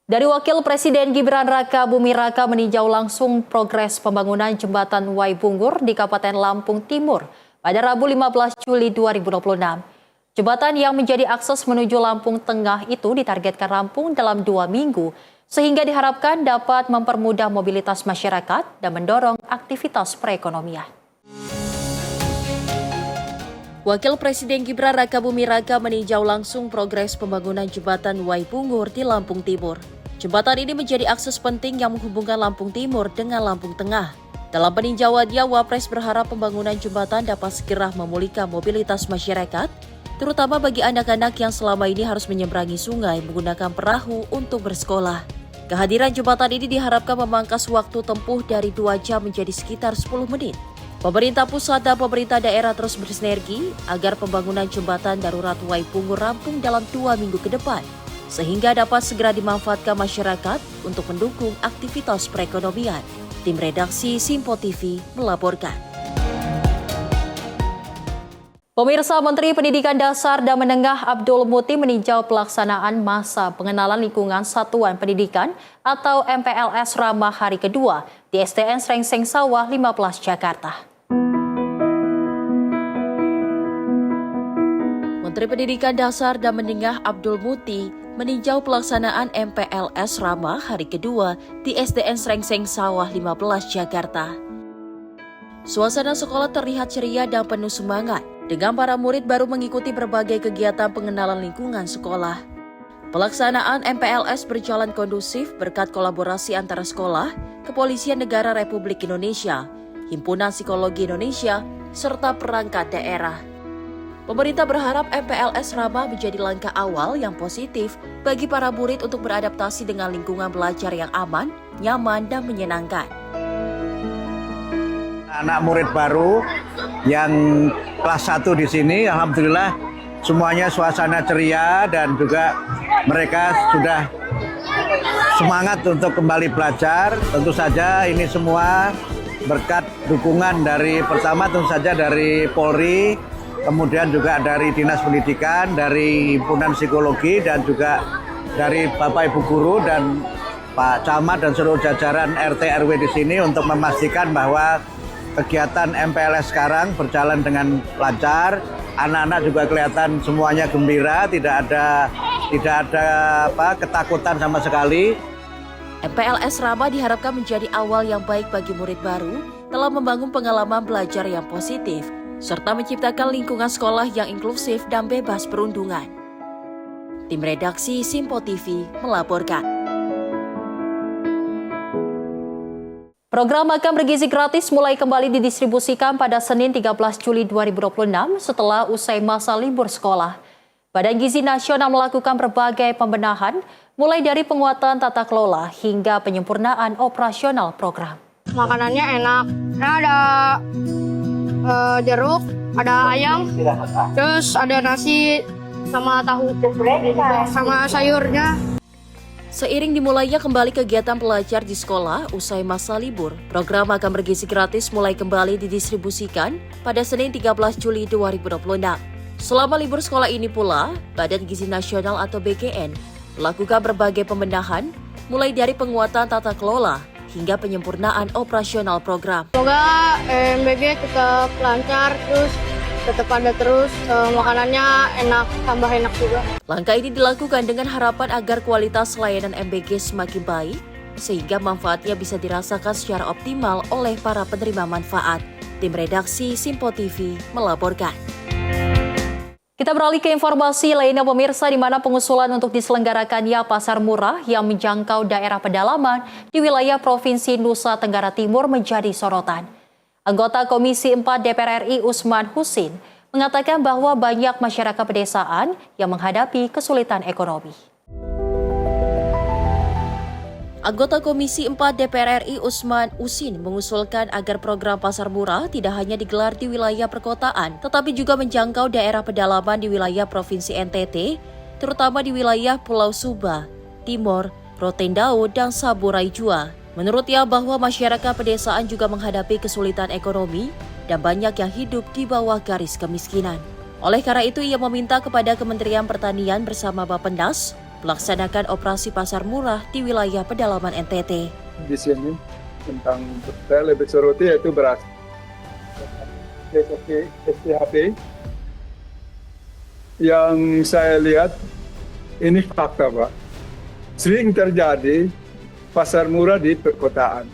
Dari Wakil Presiden Gibran Raka Buming Raka meninjau langsung progres pembangunan jembatan Waibungur di Kabupaten Lampung Timur pada Rabu 15 Juli 2026. Jembatan yang menjadi akses menuju Lampung Tengah itu ditargetkan rampung dalam 2 minggu, sehingga diharapkan dapat mempermudah mobilitas masyarakat dan mendorong aktivitas perekonomian. Wakil Presiden Gibran Raka Buming Raka meninjau langsung progres pembangunan jembatan Waibungur di Lampung Timur. Jembatan ini menjadi akses penting yang menghubungkan Lampung Timur dengan Lampung Tengah. Dalam peninjauannya, Wapres berharap pembangunan jembatan dapat segera memulihkan mobilitas masyarakat, terutama bagi anak-anak yang selama ini harus menyeberangi sungai menggunakan perahu untuk bersekolah. Kehadiran jembatan ini diharapkan memangkas waktu tempuh dari 2 jam menjadi sekitar 10 menit. Pemerintah pusat dan pemerintah daerah terus bersinergi agar pembangunan jembatan darurat Waibungur rampung dalam 2 minggu ke depan, sehingga dapat segera dimanfaatkan masyarakat untuk mendukung aktivitas perekonomian. Tim Redaksi Simpo TV melaporkan. Pemirsa, Menteri Pendidikan Dasar dan Menengah Abdul Muti meninjau pelaksanaan masa pengenalan lingkungan satuan pendidikan atau MPLS Ramah hari kedua di SDN Srengseng Sawah 15 Jakarta. Menteri Pendidikan Dasar dan Menengah Abdul Muti meninjau pelaksanaan MPLS Ramah hari kedua di SDN Srengseng Sawah 15 Jakarta. Suasana sekolah terlihat ceria dan penuh semangat, dengan para murid baru mengikuti berbagai kegiatan pengenalan lingkungan sekolah. Pelaksanaan MPLS berjalan kondusif berkat kolaborasi antara sekolah, Kepolisian Negara Republik Indonesia, Himpunan Psikologi Indonesia, serta perangkat daerah. Pemerintah berharap MPLS Ramah menjadi langkah awal yang positif bagi para murid untuk beradaptasi dengan lingkungan belajar yang aman, nyaman, dan menyenangkan. Anak murid baru yang kelas 1 di sini, alhamdulillah semuanya suasana ceria dan juga mereka sudah semangat untuk kembali belajar. Tentu saja ini semua berkat dukungan dari pertama tentu saja dari Polri, kemudian juga dari Dinas Pendidikan, dari Himpunan Psikologi, dan juga dari Bapak Ibu Guru dan Pak Camat dan seluruh jajaran RT RW di sini untuk memastikan bahwa kegiatan MPLS sekarang berjalan dengan lancar. Anak-anak juga kelihatan semuanya gembira, tidak ada ketakutan sama sekali. MPLS Ramah diharapkan menjadi awal yang baik bagi murid baru dalam membangun pengalaman belajar yang positif, serta menciptakan lingkungan sekolah yang inklusif dan bebas perundungan. Tim Redaksi Simpo TV melaporkan. Program Makan Bergizi Gratis mulai kembali didistribusikan pada Senin 13 Juli 2026 setelah usai masa libur sekolah. Badan Gizi Nasional melakukan berbagai pembenahan, mulai dari penguatan tata kelola hingga penyempurnaan operasional program. Makanannya enak, ada jeruk, ada ayam, terus ada nasi sama tahu, sama sayurnya. Seiring dimulainya kembali kegiatan pelajar di sekolah usai masa libur, program Makan Bergizi Gratis mulai kembali didistribusikan pada Senin 13 Juli 2026. Selama libur sekolah ini pula, Badan Gizi Nasional atau BGN melakukan berbagai pembenahan, mulai dari penguatan tata kelola hingga penyempurnaan operasional program. Semoga MBG tetap lancar, terus tetap ada terus, makanannya enak, tambah enak juga. Langkah ini dilakukan dengan harapan agar kualitas layanan MBG semakin baik, sehingga manfaatnya bisa dirasakan secara optimal oleh para penerima manfaat. Tim Redaksi Simpo TV melaporkan. Kita beralih ke informasi lainnya pemirsa, di mana pengusulan untuk diselenggarakannya pasar murah yang menjangkau daerah pedalaman di wilayah Provinsi Nusa Tenggara Timur menjadi sorotan. Anggota Komisi 4 DPR RI Usman Husin mengatakan bahwa banyak masyarakat pedesaan yang menghadapi kesulitan ekonomi. Anggota Komisi 4 DPR RI Usman Husin mengusulkan agar program pasar murah tidak hanya digelar di wilayah perkotaan, tetapi juga menjangkau daerah pedalaman di wilayah Provinsi NTT, terutama di wilayah Pulau Sumba, Timor, Rotendao, dan Saburai Jua. Menurutnya bahwa masyarakat pedesaan juga menghadapi kesulitan ekonomi dan banyak yang hidup di bawah garis kemiskinan. Oleh karena itu, ia meminta kepada Kementerian Pertanian bersama Bappenas melaksanakan operasi pasar murah di wilayah pedalaman NTT. Di sini tentang saya lebih soroti yaitu beras. SPHP yang saya lihat ini fakta, Pak. Sering terjadi pasar murah di perkotaan.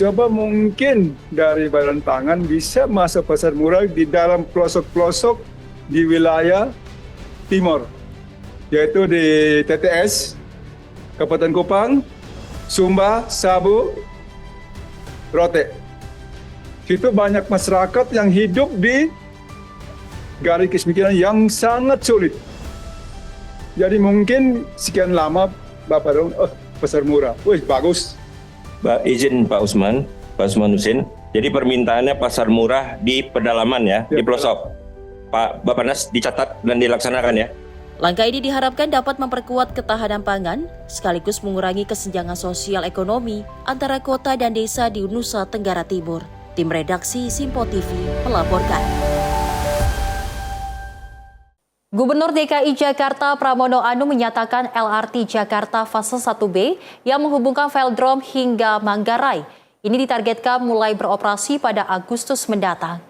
Coba mungkin dari Badan Pangan bisa masuk pasar murah di dalam pelosok-pelosok di wilayah timur, yaitu di TTS, Kabupaten Kupang, Sumba, Sabu, Rote. Itu banyak masyarakat yang hidup di garis kemiskinan yang sangat sulit. Jadi mungkin sekian lama Bapak dong, pasar murah, wih bagus. Izin Pak Usman Husin. Jadi permintaannya pasar murah di pedalaman ya, di pelosok. Pak Bappenas dicatat dan dilaksanakan ya. Langkah ini diharapkan dapat memperkuat ketahanan pangan, sekaligus mengurangi kesenjangan sosial ekonomi antara kota dan desa di Nusa Tenggara Timur. Tim redaksi Simpo TV melaporkan. Gubernur DKI Jakarta Pramono Anung menyatakan LRT Jakarta fase 1B yang menghubungkan Velodrome hingga Manggarai ini ditargetkan mulai beroperasi pada Agustus mendatang.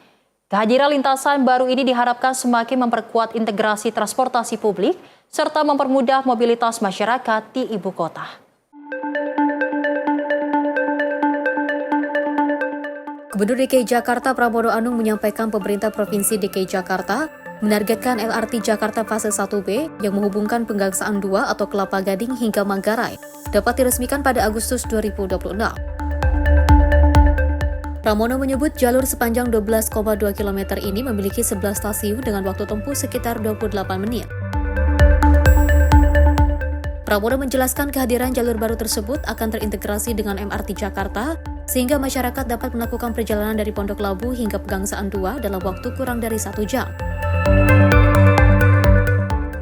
Kehadiran lintasan baru ini diharapkan semakin memperkuat integrasi transportasi publik serta mempermudah mobilitas masyarakat di ibu kota. Gubernur DKI Jakarta Pramono Anung menyampaikan pemerintah Provinsi DKI Jakarta menargetkan LRT Jakarta fase 1B yang menghubungkan Pegangsaan 2 atau Kelapa Gading hingga Manggarai dapat diresmikan pada Agustus 2026. Pramono menyebut jalur sepanjang 12,2 km ini memiliki 11 stasiun dengan waktu tempuh sekitar 28 menit. Pramono menjelaskan kehadiran jalur baru tersebut akan terintegrasi dengan MRT Jakarta, sehingga masyarakat dapat melakukan perjalanan dari Pondok Labu hingga Pegangsaan 2 dalam waktu kurang dari 1 jam.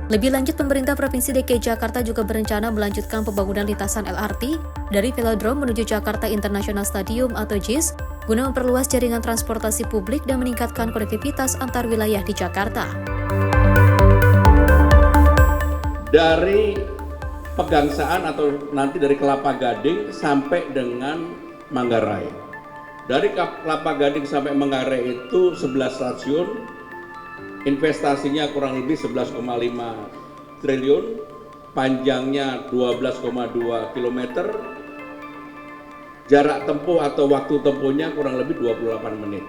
Lebih lanjut, pemerintah Provinsi DKI Jakarta juga berencana melanjutkan pembangunan lintasan LRT dari Velodrome menuju Jakarta International Stadium atau JIS guna memperluas jaringan transportasi publik dan meningkatkan konektivitas antar wilayah di Jakarta. Dari Pegangsaan atau nanti dari Kelapa Gading sampai dengan Manggarai. Dari Kelapa Gading sampai Manggarai itu 11 stasiun, investasinya kurang lebih 11,5 triliun, panjangnya 12,2 km, jarak tempuh atau waktu tempuhnya kurang lebih 28 menit.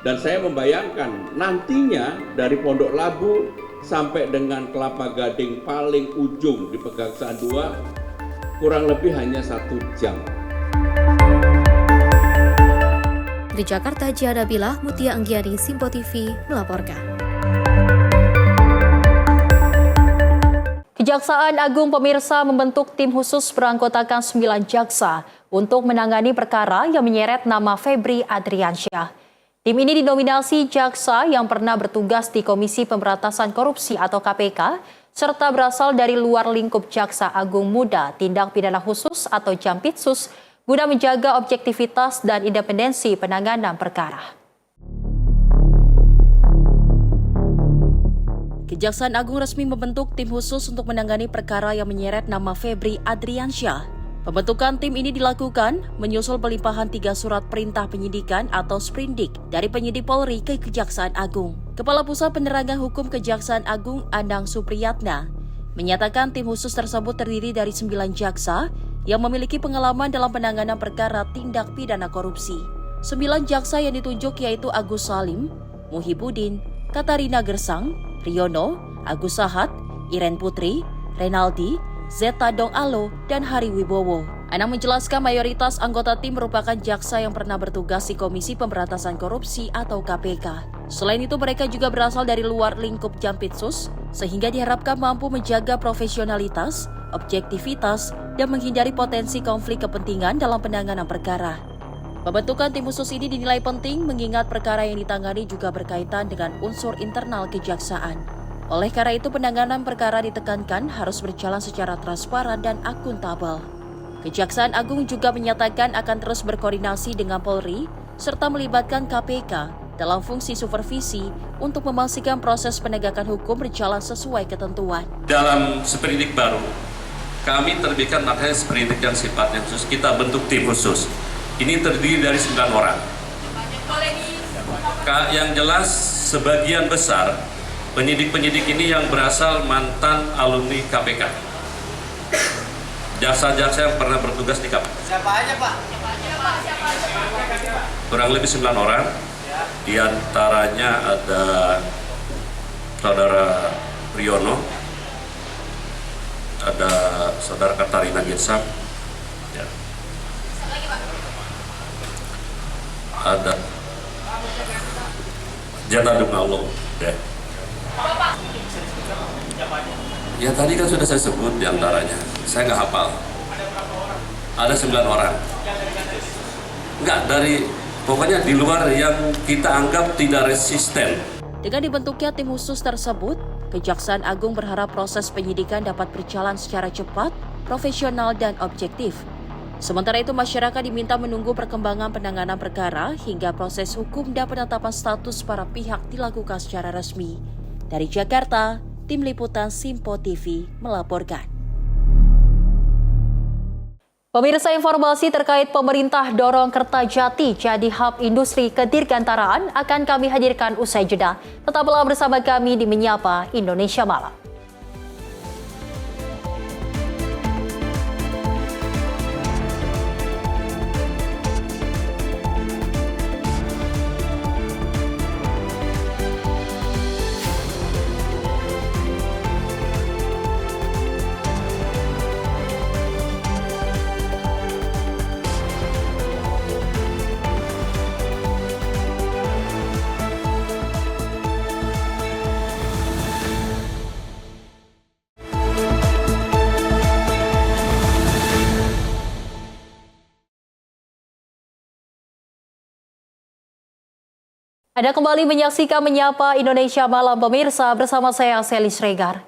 Dan saya membayangkan nantinya dari Pondok Labu sampai dengan Kelapa Gading paling ujung di Pegangsaan 2 kurang lebih hanya 1 jam. Di Jakarta, Jiana Bilah, Mutia Anggiani, Simpo TV melaporkan. Kejaksaan Agung pemirsa membentuk tim khusus beranggotakan 9 jaksa untuk menangani perkara yang menyeret nama Febri Adriansyah. Tim ini dinominasi jaksa yang pernah bertugas di Komisi Pemberantasan Korupsi atau KPK, serta berasal dari luar lingkup Jaksa Agung Muda Tindak Pidana Khusus atau Jampitsus, guna menjaga objektivitas dan independensi penanganan perkara. Kejaksaan Agung resmi membentuk tim khusus untuk menangani perkara yang menyeret nama Febri Adriansyah. Pembentukan tim ini dilakukan menyusul pelimpahan 3 surat perintah penyidikan atau sprindik dari penyidik Polri ke Kejaksaan Agung. Kepala Pusat Penerangan Hukum Kejaksaan Agung Anang Supriyatna menyatakan tim khusus tersebut terdiri dari 9 jaksa yang memiliki pengalaman dalam penanganan perkara tindak pidana korupsi. 9 jaksa yang ditunjuk yaitu Agus Salim, Muhibudin, Katarina Gersang, Riono, Agus Sahat, Iren Putri, Renaldi, Zeta Dong Alo, dan Hari Wibowo. Anang menjelaskan mayoritas anggota tim merupakan jaksa yang pernah bertugas di Komisi Pemberantasan Korupsi atau KPK. Selain itu, mereka juga berasal dari luar lingkup Jampitsus, sehingga diharapkan mampu menjaga profesionalitas, objektivitas, dan menghindari potensi konflik kepentingan dalam penanganan perkara. Pembentukan tim khusus ini dinilai penting mengingat perkara yang ditangani juga berkaitan dengan unsur internal kejaksaan. Oleh karena itu, penanganan perkara ditekankan harus berjalan secara transparan dan akuntabel. Kejaksaan Agung juga menyatakan akan terus berkoordinasi dengan Polri serta melibatkan KPK dalam fungsi supervisi untuk memastikan proses penegakan hukum berjalan sesuai ketentuan. Dalam sprindik baru, kami terbitkan makanya sprindik yang sifatnya khusus, kita bentuk tim khusus. Ini terdiri dari 9 orang. Yang jelas sebagian besar penyidik-penyidik ini yang berasal mantan alumni KPK. Jaksa-jaksa yang pernah bertugas di KPK. Siapa aja, Pak? Kurang lebih 9 orang. Di antaranya ada Saudara Riono, ada Saudara Katarina Girsam, ya. Ada Zeta Dong Alo, ya. Ya tadi kan sudah saya sebut di antaranya. Saya nggak hafal. Ada 9 orang. Nggak, pokoknya di luar yang kita anggap tidak resisten. Dengan dibentuknya tim khusus tersebut, Kejaksaan Agung berharap proses penyidikan dapat berjalan secara cepat, profesional, dan objektif. Sementara itu, masyarakat diminta menunggu perkembangan penanganan perkara hingga proses hukum dan penetapan status para pihak dilakukan secara resmi. Dari Jakarta, Tim Liputan Simpo TV melaporkan. Pemirsa, informasi terkait pemerintah dorong Kertajati jadi hub industri kedirgantaraan akan kami hadirkan usai jeda. Tetaplah bersama kami di Menyapa Indonesia Malam. Anda kembali menyaksikan Menyapa Indonesia Malam, pemirsa, bersama saya Selis Regar.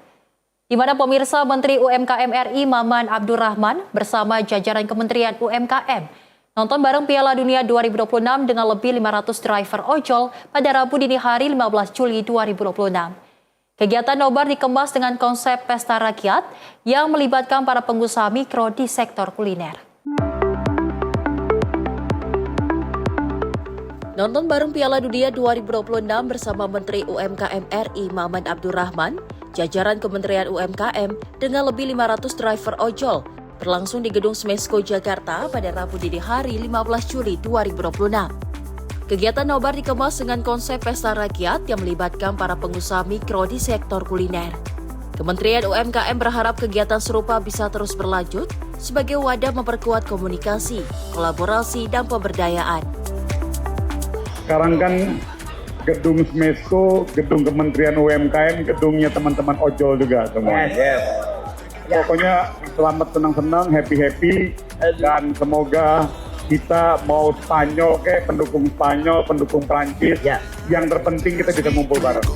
Di mana pemirsa Menteri UMKM RI Maman Abdurrahman bersama jajaran Kementerian UMKM nonton bareng Piala Dunia 2026 dengan lebih 500 driver ojol pada Rabu dini hari 15 Juli 2026. Kegiatan nobar dikemas dengan konsep pesta rakyat yang melibatkan para pengusaha mikro di sektor kuliner. Nonton bareng Piala Dunia 2026 bersama Menteri UMKM RI Maman Abdurrahman, jajaran Kementerian UMKM dengan lebih 500 driver ojol berlangsung di Gedung Smesco Jakarta pada Rabu dini hari 15 Juli 2026. Kegiatan nobar dikemas dengan konsep pesta rakyat yang melibatkan para pengusaha mikro di sektor kuliner. Kementerian UMKM berharap kegiatan serupa bisa terus berlanjut sebagai wadah memperkuat komunikasi, kolaborasi, dan pemberdayaan. Sekarang kan gedung Smesco, gedung Kementerian UMKM, gedungnya teman-teman ojol juga semua. Yes. Pokoknya selamat, senang-senang, happy-happy, dan semoga kita mau Spanyol, pendukung Spanyol, pendukung Prancis, yang terpenting kita bisa ngumpul bareng.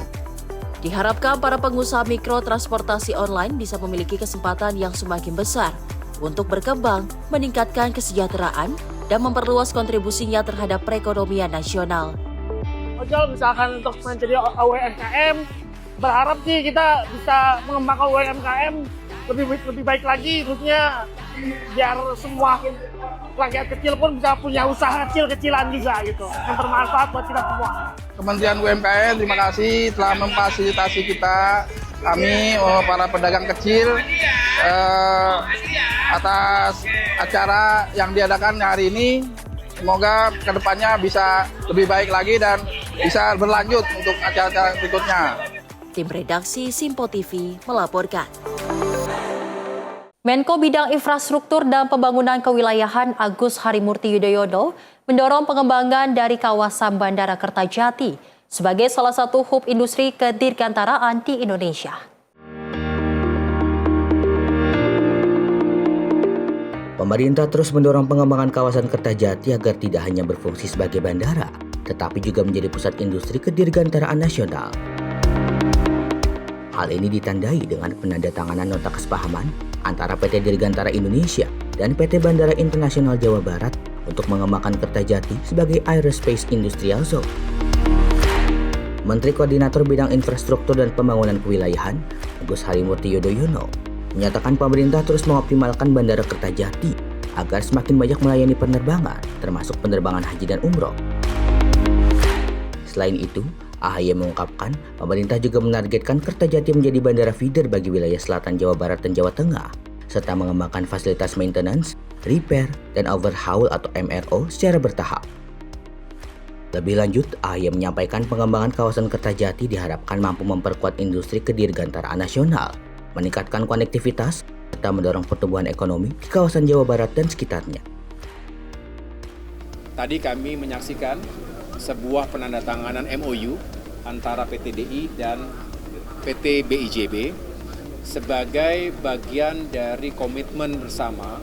Diharapkan para pengusaha mikro transportasi online bisa memiliki kesempatan yang semakin besar untuk berkembang, meningkatkan kesejahteraan, dan memperluas kontribusinya terhadap perekonomian nasional. Ojol misalkan untuk menjadi UMKM, berharap sih kita bisa mengembangkan UMKM lebih baik lagi, tentunya biar semua rakyat kecil pun bisa punya usaha kecil-kecilan juga gitu, yang bermanfaat buat kita semua. Kementerian UMKM terima kasih telah memfasilitasi kita, kami para pedagang kecil atas acara yang diadakan hari ini. Semoga kedepannya bisa lebih baik lagi dan bisa berlanjut untuk acara-acara berikutnya. Tim redaksi Simpo TV melaporkan. Menko Bidang Infrastruktur dan Pembangunan Kewilayahan Agus Harimurti Yudhoyono mendorong pengembangan dari kawasan Bandara Kertajati sebagai salah satu hub industri kedirgantaraan di Indonesia. Pemerintah terus mendorong pengembangan kawasan Kertajati agar tidak hanya berfungsi sebagai bandara, tetapi juga menjadi pusat industri kedirgantaraan nasional. Hal ini ditandai dengan penandatanganan nota kesepahaman antara PT Dirgantara Indonesia dan PT Bandara Internasional Jawa Barat untuk mengembangkan Kertajati sebagai Aerospace Industrial Zone. Menteri Koordinator Bidang Infrastruktur dan Pembangunan Kewilayahan, Agus Harimurti Yudhoyono, menyatakan pemerintah terus mengoptimalkan Bandara Kertajati agar semakin banyak melayani penerbangan, termasuk penerbangan haji dan umroh. Selain itu, AHY mengungkapkan pemerintah juga menargetkan Kertajati menjadi bandara feeder bagi wilayah selatan Jawa Barat dan Jawa Tengah, serta mengembangkan fasilitas maintenance, repair, dan overhaul atau MRO secara bertahap. Lebih lanjut, AHY menyampaikan pengembangan kawasan Kertajati diharapkan mampu memperkuat industri kedirgantaraan nasional, meningkatkan konektivitas, serta mendorong pertumbuhan ekonomi di kawasan Jawa Barat dan sekitarnya. Tadi kami menyaksikan sebuah penandatanganan MOU antara PT DI dan PT BIJB sebagai bagian dari komitmen bersama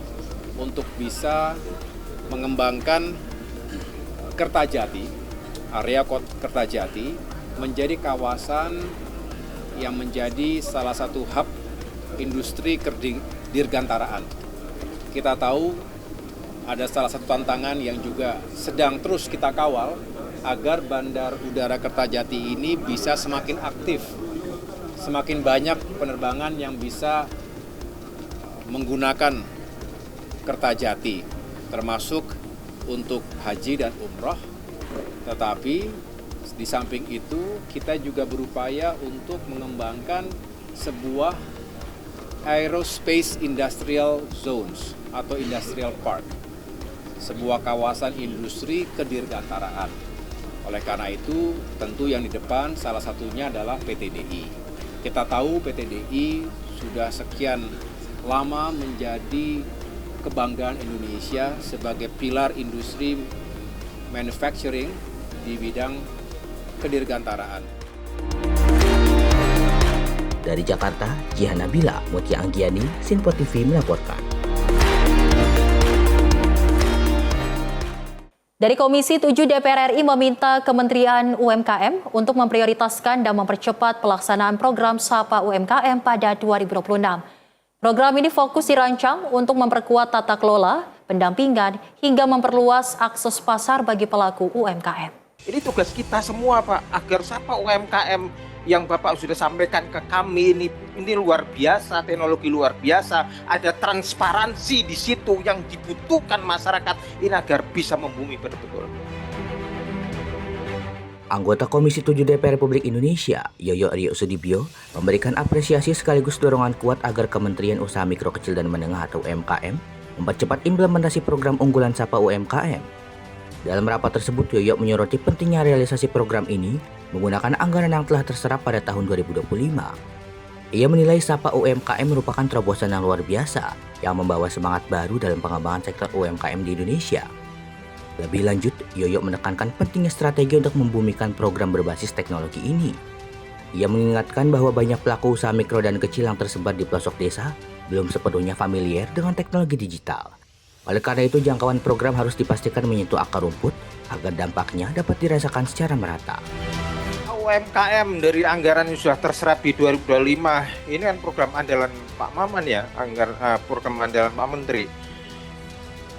untuk bisa mengembangkan Kertajati, area Kertajati menjadi kawasan yang menjadi salah satu hub industri kedirgantaraan. Kita tahu ada salah satu tantangan yang juga sedang terus kita kawal agar Bandar Udara Kertajati ini bisa semakin aktif, semakin banyak penerbangan yang bisa menggunakan Kertajati, termasuk untuk haji dan umroh. Tetapi di samping itu kita juga berupaya untuk mengembangkan sebuah Aerospace Industrial Zones atau Industrial Park, sebuah kawasan industri kedirgantaraan. Oleh karena itu, tentu yang di depan salah satunya adalah PT DI. Kita tahu PT DI sudah sekian lama menjadi kebanggaan Indonesia sebagai pilar industri manufacturing di bidang kedirgantaraan. Dari Jakarta, Jihan Nabila, Mutia Anggiani, Simpo TV melaporkan. Dari Komisi 7 DPR RI meminta Kementerian UMKM untuk memprioritaskan dan mempercepat pelaksanaan program Sapa UMKM pada 2026. Program ini fokus dirancang untuk memperkuat tata kelola, pendampingan, hingga memperluas akses pasar bagi pelaku UMKM. Ini tugas kita semua, Pak, agar Sapa UMKM yang Bapak sudah sampaikan ke kami ini luar biasa, teknologi luar biasa, ada transparansi di situ yang dibutuhkan masyarakat ini agar bisa membumi betul-betul. Anggota Komisi 7 DPR Republik Indonesia, Yoyo Ryo Sudibyo, memberikan apresiasi sekaligus dorongan kuat agar Kementerian Usaha Mikro Kecil dan Menengah atau UMKM mempercepat implementasi program unggulan Sapa UMKM. Dalam rapat tersebut, Yoyo menyoroti pentingnya realisasi program ini menggunakan anggaran yang telah terserap pada tahun 2025. Ia menilai Sapa UMKM merupakan terobosan yang luar biasa yang membawa semangat baru dalam pengembangan sektor UMKM di Indonesia. Lebih lanjut, Yoyo menekankan pentingnya strategi untuk membumikan program berbasis teknologi ini. Ia mengingatkan bahwa banyak pelaku usaha mikro dan kecil yang tersebar di pelosok desa belum sepenuhnya familiar dengan teknologi digital. Oleh karena itu, jangkauan program harus dipastikan menyentuh akar rumput agar dampaknya dapat dirasakan secara merata. UMKM dari anggaran yang sudah terserap di 2025, ini kan program andalan Pak Maman ya, program andalan Pak Menteri.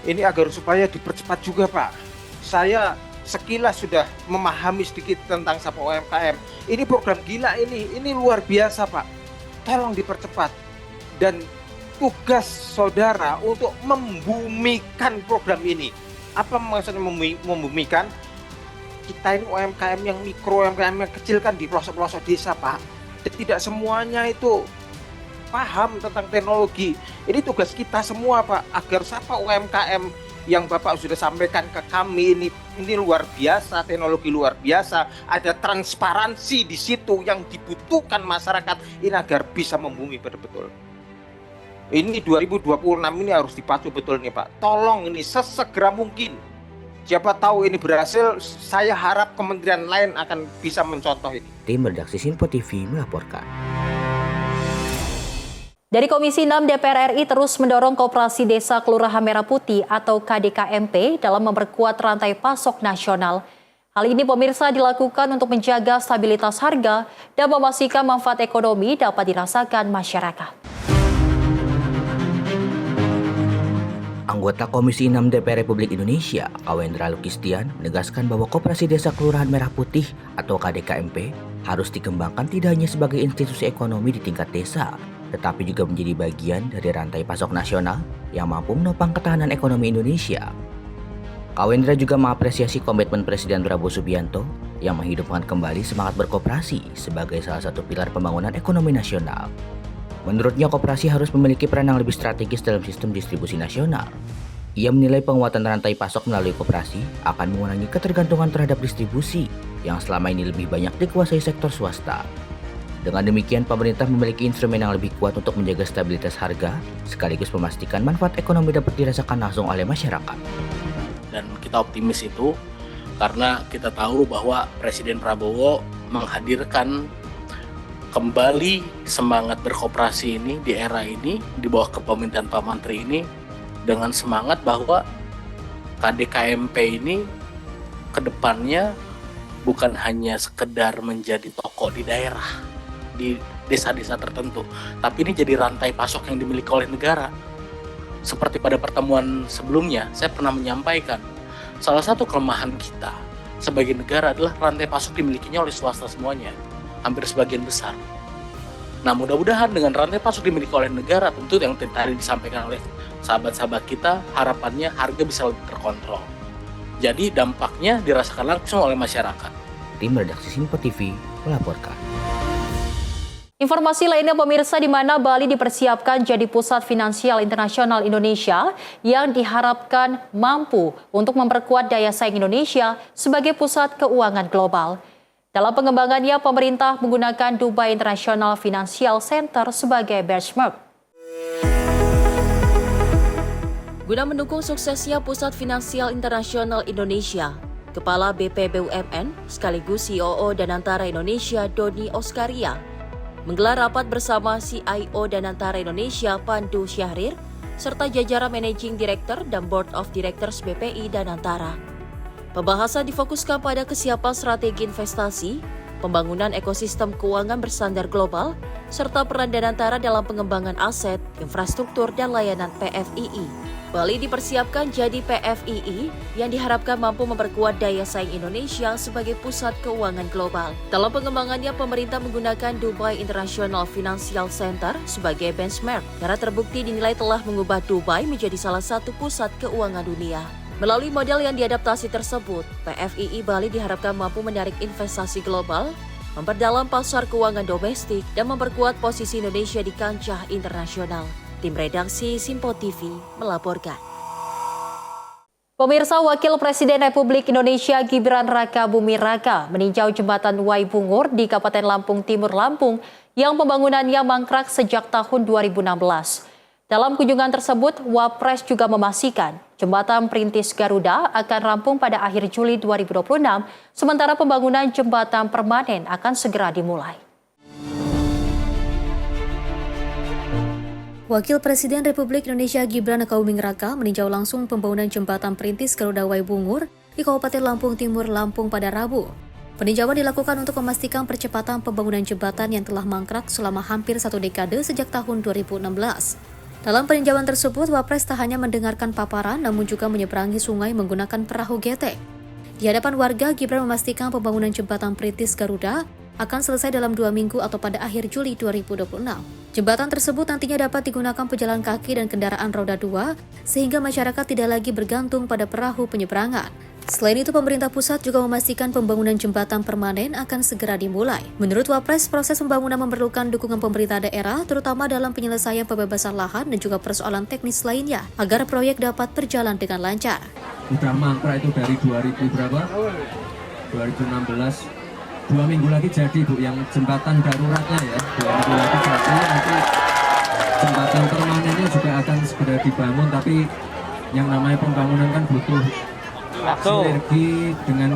Ini agar supaya dipercepat juga, Pak. Saya sekilas sudah memahami sedikit tentang Sapa UMKM. Ini program gila ini luar biasa, Pak. Tolong dipercepat. Dan tugas saudara untuk membumikan program ini. Apa maksudnya membumikan? Kita ini UMKM yang mikro, UMKM yang kecil kan di pelosok-pelosok desa, Pak. Tidak semuanya itu paham tentang teknologi. Ini tugas kita semua, Pak, agar Sapa UMKM yang Bapak sudah sampaikan ke kami ini ini luar biasa, teknologi luar biasa, ada transparansi di situ yang dibutuhkan masyarakat ini agar bisa membumi betul-betul. Ini 2026 ini harus dipacu betul nih Pak. Tolong ini sesegera mungkin. Siapa tahu ini berhasil, saya harap kementerian lain akan bisa mencontoh ini. Tim redaksi Sinpo TV melaporkan. Dari Komisi 6 DPR RI terus mendorong Koperasi Desa Kelurahan Merah Putih atau KDKMP dalam memperkuat rantai pasok nasional. Hal ini pemirsa dilakukan untuk menjaga stabilitas harga dan memastikan manfaat ekonomi dapat dirasakan masyarakat. Anggota Komisi 6 DPR Republik Indonesia, Kawendra Lukistian, menegaskan bahwa Koperasi Desa Kelurahan Merah Putih atau KDKMP harus dikembangkan tidak hanya sebagai institusi ekonomi di tingkat desa, tetapi juga menjadi bagian dari rantai pasok nasional yang mampu menopang ketahanan ekonomi Indonesia. Kawendra juga mengapresiasi komitmen Presiden Prabowo Subianto yang menghidupkan kembali semangat berkoperasi sebagai salah satu pilar pembangunan ekonomi nasional. Menurutnya, koperasi harus memiliki peran yang lebih strategis dalam sistem distribusi nasional. Ia menilai penguatan rantai pasok melalui koperasi akan mengurangi ketergantungan terhadap distribusi yang selama ini lebih banyak dikuasai sektor swasta. Dengan demikian, pemerintah memiliki instrumen yang lebih kuat untuk menjaga stabilitas harga, sekaligus memastikan manfaat ekonomi dapat dirasakan langsung oleh masyarakat. Dan kita optimis itu karena kita tahu bahwa Presiden Prabowo menghadirkan kembali semangat berkoperasi ini di era ini, di bawah kepemimpinan Pak Menteri ini, dengan semangat bahwa KDKMP ini kedepannya bukan hanya sekedar menjadi toko di daerah, di desa-desa tertentu, tapi ini jadi rantai pasok yang dimiliki oleh negara. Seperti pada pertemuan sebelumnya, saya pernah menyampaikan, salah satu kelemahan kita sebagai negara adalah rantai pasok dimilikinya oleh swasta semuanya, hampir sebagian besar. Nah, mudah-mudahan dengan rantai pasok dimiliki oleh negara, tentu yang tadi disampaikan oleh sahabat-sahabat kita, harapannya harga bisa lebih terkontrol. Jadi dampaknya dirasakan langsung oleh masyarakat. Tim redaksi Sinpo TV melaporkan. Informasi lainnya pemirsa, di mana Bali dipersiapkan jadi pusat finansial internasional Indonesia yang diharapkan mampu untuk memperkuat daya saing Indonesia sebagai pusat keuangan global. Dalam pengembangannya, pemerintah menggunakan Dubai International Financial Center sebagai benchmark. Guna mendukung suksesnya Pusat Finansial Internasional Indonesia, Kepala BP BUMN sekaligus COO Danantara Indonesia Doni Oskaria menggelar rapat bersama CIO Danantara Indonesia Pandu Syahrir serta jajaran Managing Director dan Board of Directors BPI Danantara. Pembahasan difokuskan pada kesiapan strategi investasi, pembangunan ekosistem keuangan berstandar global, serta peran Danantara dalam pengembangan aset, infrastruktur, dan layanan PFII. Bali dipersiapkan jadi PFII yang diharapkan mampu memperkuat daya saing Indonesia sebagai pusat keuangan global. Dalam pengembangannya, pemerintah menggunakan Dubai International Financial Center sebagai benchmark karena terbukti dinilai telah mengubah Dubai menjadi salah satu pusat keuangan dunia. Melalui model yang diadaptasi tersebut, PFII Bali diharapkan mampu menarik investasi global, memperdalam pasar keuangan domestik, dan memperkuat posisi Indonesia di kancah internasional. Tim redaksi Sinpo TV melaporkan. Pemirsa, Wakil Presiden Republik Indonesia Gibran Raka Buming Raka meninjau jembatan Waibungur di Kabupaten Lampung Timur, Lampung yang pembangunannya mangkrak sejak tahun 2016. Dalam kunjungan tersebut, Wapres juga memastikan jembatan Perintis Garuda akan rampung pada akhir Juli 2026, sementara pembangunan jembatan permanen akan segera dimulai. Wakil Presiden Republik Indonesia Gibran Raka Buming Raka meninjau langsung pembangunan jembatan Perintis Garuda Waibungur di Kabupaten Lampung Timur, Lampung pada Rabu. Peninjauan dilakukan untuk memastikan percepatan pembangunan jembatan yang telah mangkrak selama hampir 1 dekade sejak tahun 2016. Dalam peninjauan tersebut, Wapres tak hanya mendengarkan paparan, namun juga menyeberangi sungai menggunakan perahu getek. Di hadapan warga, Gibran memastikan pembangunan jembatan Perintis Garuda akan selesai dalam 2 minggu atau pada akhir Juli 2026. Jembatan tersebut nantinya dapat digunakan pejalan kaki dan kendaraan roda 2, sehingga masyarakat tidak lagi bergantung pada perahu penyeberangan. Selain itu, pemerintah pusat juga memastikan pembangunan jembatan permanen akan segera dimulai. Menurut Wapres, proses pembangunan memerlukan dukungan pemerintah daerah, terutama dalam penyelesaian pembebasan lahan dan juga persoalan teknis lainnya, agar proyek dapat berjalan dengan lancar. Udah mangkrak itu dari 2000 berapa? 2016. 2 minggu lagi jadi Bu, yang jembatan daruratnya ya. 2 minggu lagi jadi, nanti jembatan permanennya juga akan segera dibangun, tapi yang namanya pembangunan kan butuh sinergi dengan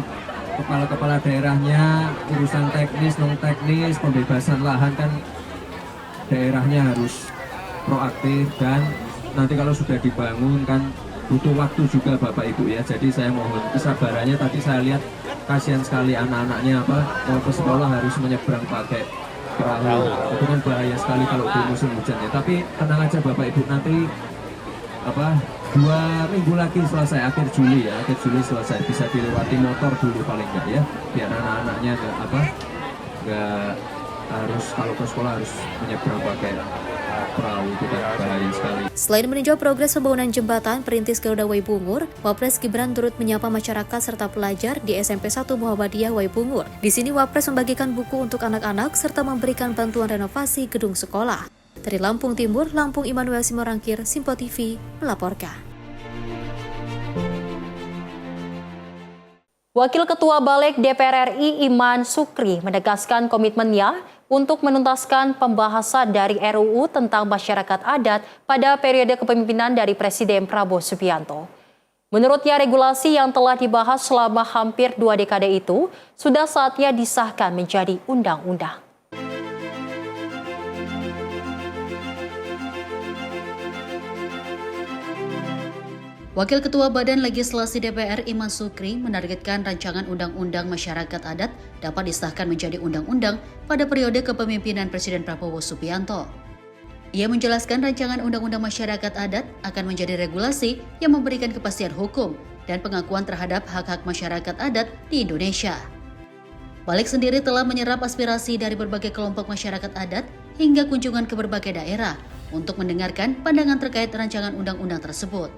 kepala-kepala daerahnya, urusan teknis, non-teknis, pembebasan lahan kan daerahnya harus proaktif, dan nanti kalau sudah dibangun kan butuh waktu juga Bapak Ibu ya. Jadi saya mohon kesabarannya. Tadi saya lihat kasihan sekali anak-anaknya mau ke sekolah harus menyeberang pakai perahu. Itu kan bahaya sekali kalau di musim hujan ya. Tapi tenang aja Bapak Ibu, nanti 2 minggu lagi selesai, akhir Juli selesai, bisa dilewati motor dulu paling enggak ya, biar anak-anaknya nggak harus kalau ke sekolah harus menyeberang pakai perahu, itu kan bahaya sekali. Selain meninjau progres pembangunan jembatan perintis Garuda Waibungur, Wapres Gibran turut menyapa masyarakat serta pelajar di SMP 1 Muhammadiyah Waibungur. Di sini Wapres membagikan buku untuk anak-anak serta memberikan bantuan renovasi gedung sekolah. Dari Lampung Timur, Lampung, Immanuel Simorangkir, Simpo TV melaporkan. Wakil Ketua Balik DPR RI Iman Sukri menegaskan komitmennya untuk menuntaskan pembahasan dari RUU tentang masyarakat adat pada periode kepemimpinan dari Presiden Prabowo Subianto. Menurutnya, regulasi yang telah dibahas selama hampir 2 dekade itu sudah saatnya disahkan menjadi undang-undang. Wakil Ketua Badan Legislasi DPR Iman Sukri menargetkan rancangan Undang-Undang Masyarakat Adat dapat disahkan menjadi undang-undang pada periode kepemimpinan Presiden Prabowo Subianto. Ia menjelaskan rancangan Undang-Undang Masyarakat Adat akan menjadi regulasi yang memberikan kepastian hukum dan pengakuan terhadap hak-hak masyarakat adat di Indonesia. Balik sendiri telah menyerap aspirasi dari berbagai kelompok masyarakat adat hingga kunjungan ke berbagai daerah untuk mendengarkan pandangan terkait rancangan undang-undang tersebut.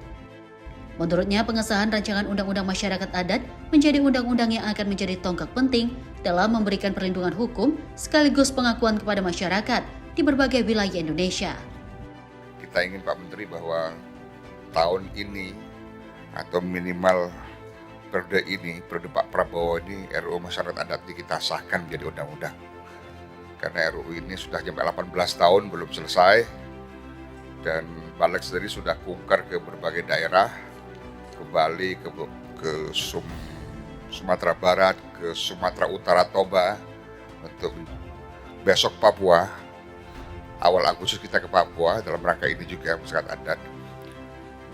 Menurutnya, pengesahan rancangan Undang-Undang Masyarakat Adat menjadi undang-undang yang akan menjadi tonggak penting dalam memberikan perlindungan hukum sekaligus pengakuan kepada masyarakat di berbagai wilayah Indonesia. Kita ingin Pak Menteri bahwa tahun ini atau minimal periode ini, periode Pak Prabowo ini, RUU Masyarakat Adat ini kita sahkan menjadi undang-undang. Karena RUU ini sudah sampai 18 tahun belum selesai, dan Balik sendiri sudah kungkar ke berbagai daerah, kembali ke Sumatera Barat, ke Sumatera Utara, Toba, untuk besok Papua, awal Agustus kita ke Papua dalam rangka ini juga masyarakat adat.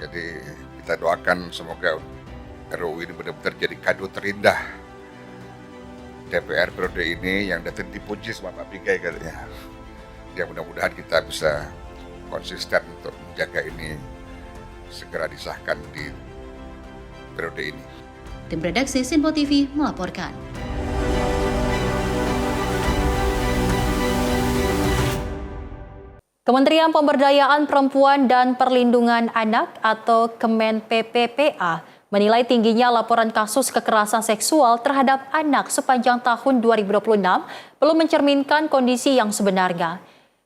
Jadi kita doakan semoga RUU ini benar-benar jadi kado terindah DPR periode ini yang datang dipuji sama Pak Pigai katanya. Ya mudah-mudahan kita bisa konsisten untuk menjaga ini segera disahkan di periode ini. Tim redaksi Simpo TV melaporkan. Kementerian Pemberdayaan Perempuan dan Perlindungan Anak atau Kemen PPPA menilai tingginya laporan kasus kekerasan seksual terhadap anak sepanjang tahun 2026 belum mencerminkan kondisi yang sebenarnya.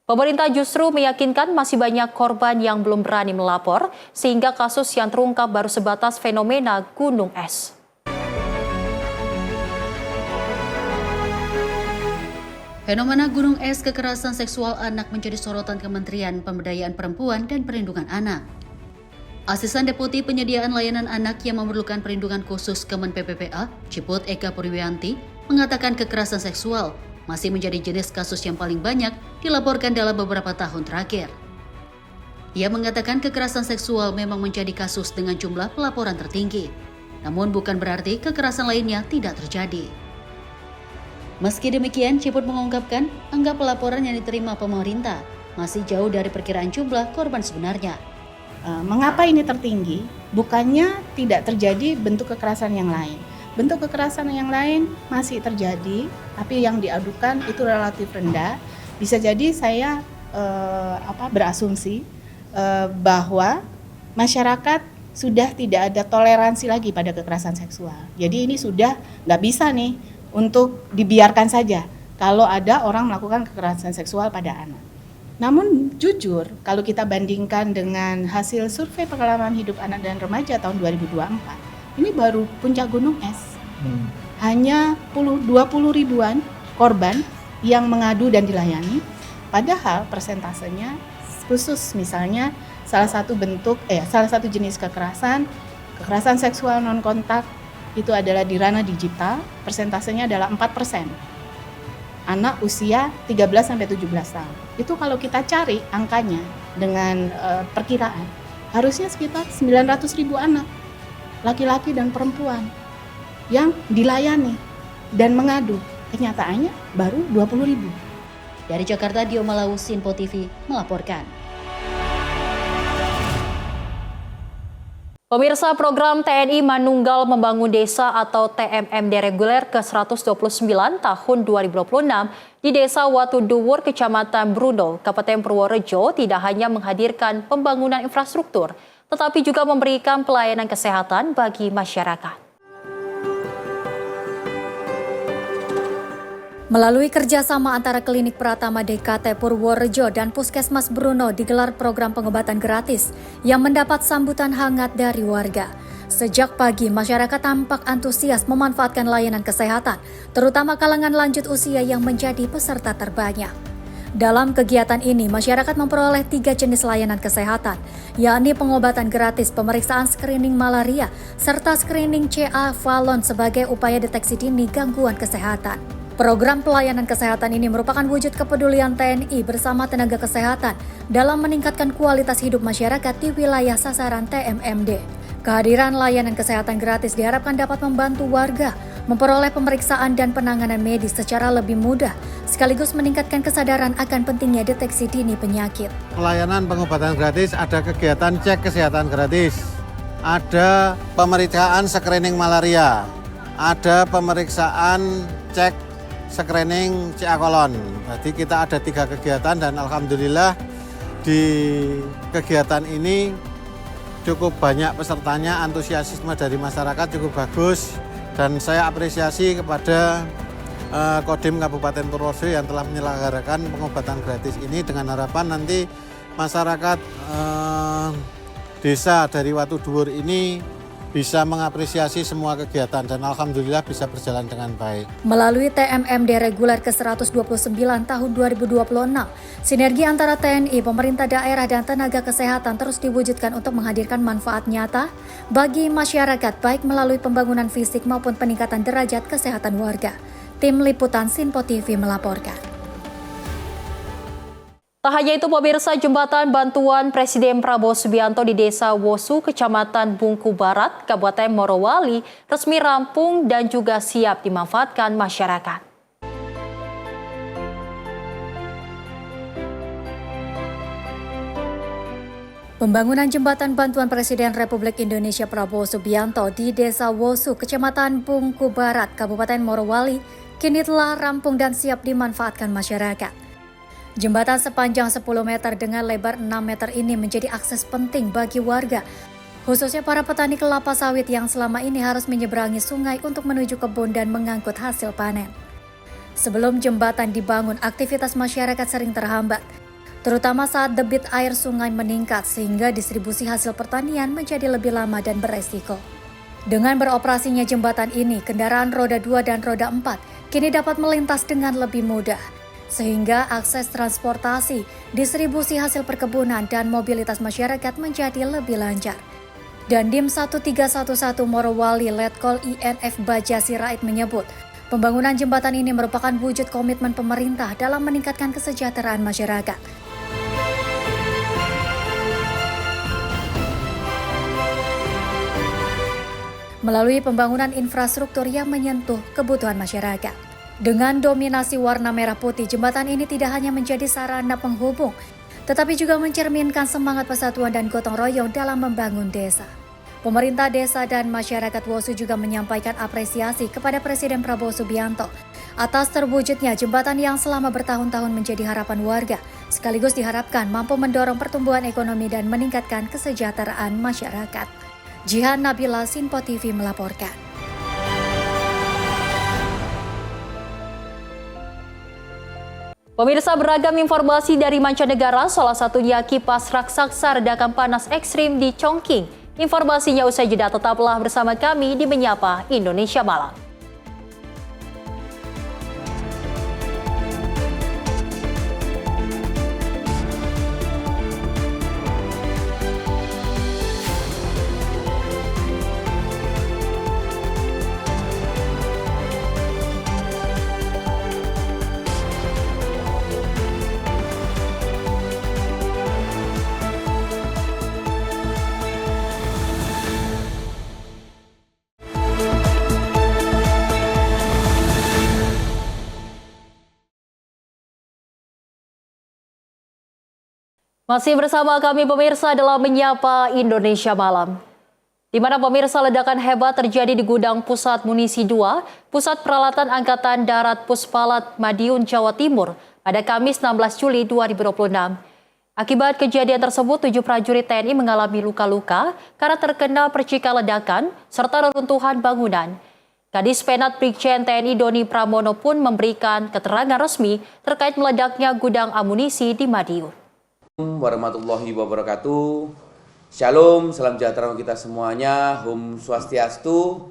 Pemerintah justru meyakinkan masih banyak korban yang belum berani melapor, sehingga kasus yang terungkap baru sebatas fenomena gunung es. Fenomena gunung es kekerasan seksual anak menjadi sorotan Kementerian Pemberdayaan Perempuan dan Perlindungan Anak. Asisten Deputi Penyediaan Layanan Anak yang memerlukan perlindungan khusus Kemen PPPA, Ciput Eka Purwiyanti, mengatakan kekerasan seksual masih menjadi jenis kasus yang paling banyak dilaporkan dalam beberapa tahun terakhir. Ia mengatakan kekerasan seksual memang menjadi kasus dengan jumlah pelaporan tertinggi, namun bukan berarti kekerasan lainnya tidak terjadi. Meski demikian, Ciput mengungkapkan angka pelaporan yang diterima pemerintah masih jauh dari perkiraan jumlah korban sebenarnya. Mengapa ini tertinggi? Bukannya tidak terjadi bentuk kekerasan yang lain. Bentuk kekerasan yang lain masih terjadi, tapi yang diadukan itu relatif rendah. Bisa jadi saya berasumsi bahwa masyarakat sudah tidak ada toleransi lagi pada kekerasan seksual. Jadi ini sudah nggak bisa nih untuk dibiarkan saja kalau ada orang melakukan kekerasan seksual pada anak. Namun jujur, kalau kita bandingkan dengan hasil survei pengalaman hidup anak dan remaja tahun 2024, ini baru puncak gunung es. Hanya 20 ribuan korban yang mengadu dan dilayani, padahal persentasenya khusus misalnya salah satu jenis kekerasan seksual non kontak itu adalah di ranah digital, persentasenya adalah 4%. Anak usia 13 sampai 17 tahun. Itu kalau kita cari angkanya dengan perkiraan, harusnya sekitar 900.000 anak, laki-laki dan perempuan yang dilayani dan mengadu. Kenyataannya baru 20.000. Dari Jakarta, Dio Malawu, Sinpo TV melaporkan. Pemirsa, program TNI Manunggal Membangun Desa atau TMMD reguler ke-129 tahun 2026 di Desa Watu Duwur, Kecamatan Bruno, Kabupaten Purworejo tidak hanya menghadirkan pembangunan infrastruktur, tetapi juga memberikan pelayanan kesehatan bagi masyarakat. Melalui kerjasama antara Klinik Pratama DKT Purworejo dan Puskesmas Bruno digelar program pengobatan gratis yang mendapat sambutan hangat dari warga. Sejak pagi, masyarakat tampak antusias memanfaatkan layanan kesehatan, terutama kalangan lanjut usia yang menjadi peserta terbanyak. Dalam kegiatan ini, masyarakat memperoleh 3 jenis layanan kesehatan, yakni pengobatan gratis, pemeriksaan screening malaria, serta screening CA Valon sebagai upaya deteksi dini gangguan kesehatan. Program pelayanan kesehatan ini merupakan wujud kepedulian TNI bersama tenaga kesehatan dalam meningkatkan kualitas hidup masyarakat di wilayah sasaran TMMD. Kehadiran layanan kesehatan gratis diharapkan dapat membantu warga memperoleh pemeriksaan dan penanganan medis secara lebih mudah, sekaligus meningkatkan kesadaran akan pentingnya deteksi dini penyakit. Pelayanan pengobatan gratis, ada kegiatan cek kesehatan gratis, ada pemeriksaan screening malaria, ada pemeriksaan cek screening CA Colon. Jadi kita ada 3 kegiatan dan alhamdulillah di kegiatan ini cukup banyak pesertanya, antusiasme dari masyarakat cukup bagus dan saya apresiasi kepada Kodim Kabupaten Purworejo yang telah menyelenggarakan pengobatan gratis ini dengan harapan nanti masyarakat desa dari Watu Duwur ini bisa mengapresiasi semua kegiatan dan alhamdulillah bisa berjalan dengan baik. Melalui TMMD reguler ke-129 tahun 2026, sinergi antara TNI, pemerintah daerah dan tenaga kesehatan terus diwujudkan untuk menghadirkan manfaat nyata bagi masyarakat baik melalui pembangunan fisik maupun peningkatan derajat kesehatan warga. Tim Liputan Sinpo TV melaporkan. Tak hanya itu, pemirsa, jembatan bantuan Presiden Prabowo Subianto di Desa Wosu, Kecamatan Bungku Barat, Kabupaten Morowali, resmi rampung dan juga siap dimanfaatkan masyarakat. Pembangunan jembatan bantuan Presiden Republik Indonesia Prabowo Subianto di Desa Wosu, Kecamatan Bungku Barat, Kabupaten Morowali, kini telah rampung dan siap dimanfaatkan masyarakat. Jembatan sepanjang 10 meter dengan lebar 6 meter ini menjadi akses penting bagi warga, khususnya para petani kelapa sawit yang selama ini harus menyeberangi sungai untuk menuju kebun dan mengangkut hasil panen. Sebelum jembatan dibangun, aktivitas masyarakat sering terhambat, terutama saat debit air sungai meningkat sehingga distribusi hasil pertanian menjadi lebih lama dan beresiko. Dengan beroperasinya jembatan ini, kendaraan roda 2 dan roda 4 kini dapat melintas dengan lebih mudah, sehingga akses transportasi, distribusi hasil perkebunan, dan mobilitas masyarakat menjadi lebih lancar. Dandim 1311 Morowali Letkol INF Baja Sirait menyebut, pembangunan jembatan ini merupakan wujud komitmen pemerintah dalam meningkatkan kesejahteraan masyarakat. Melalui pembangunan infrastruktur yang menyentuh kebutuhan masyarakat. Dengan dominasi warna merah putih, jembatan ini tidak hanya menjadi sarana penghubung, tetapi juga mencerminkan semangat persatuan dan gotong royong dalam membangun desa. Pemerintah desa dan masyarakat Wosu juga menyampaikan apresiasi kepada Presiden Prabowo Subianto atas terwujudnya jembatan yang selama bertahun-tahun menjadi harapan warga, sekaligus diharapkan mampu mendorong pertumbuhan ekonomi dan meningkatkan kesejahteraan masyarakat. Jihan Nabila, Sinpo TV melaporkan. Pemirsa, beragam informasi dari mancanegara, salah satunya kipas raksasa redakan panas ekstrim di Chongqing. Informasinya usai jeda, tetaplah bersama kami di Menyapa Indonesia Malam. Masih bersama kami pemirsa dalam Menyapa Indonesia Malam. Di mana pemirsa, ledakan hebat terjadi di gudang Pusat Munisi 2, Pusat Peralatan Angkatan Darat Puspalat, Madiun, Jawa Timur pada Kamis 16 Juli 2026. Akibat kejadian tersebut, 7 prajurit TNI mengalami luka-luka karena terkena percikan ledakan serta reruntuhan bangunan. Kadis Penat Brigjen TNI Doni Pramono pun memberikan keterangan resmi terkait meledaknya gudang amunisi di Madiun. Warahmatullahi wabarakatuh. Shalom, salam sejahtera untuk kita semuanya. Hum Swastiastu,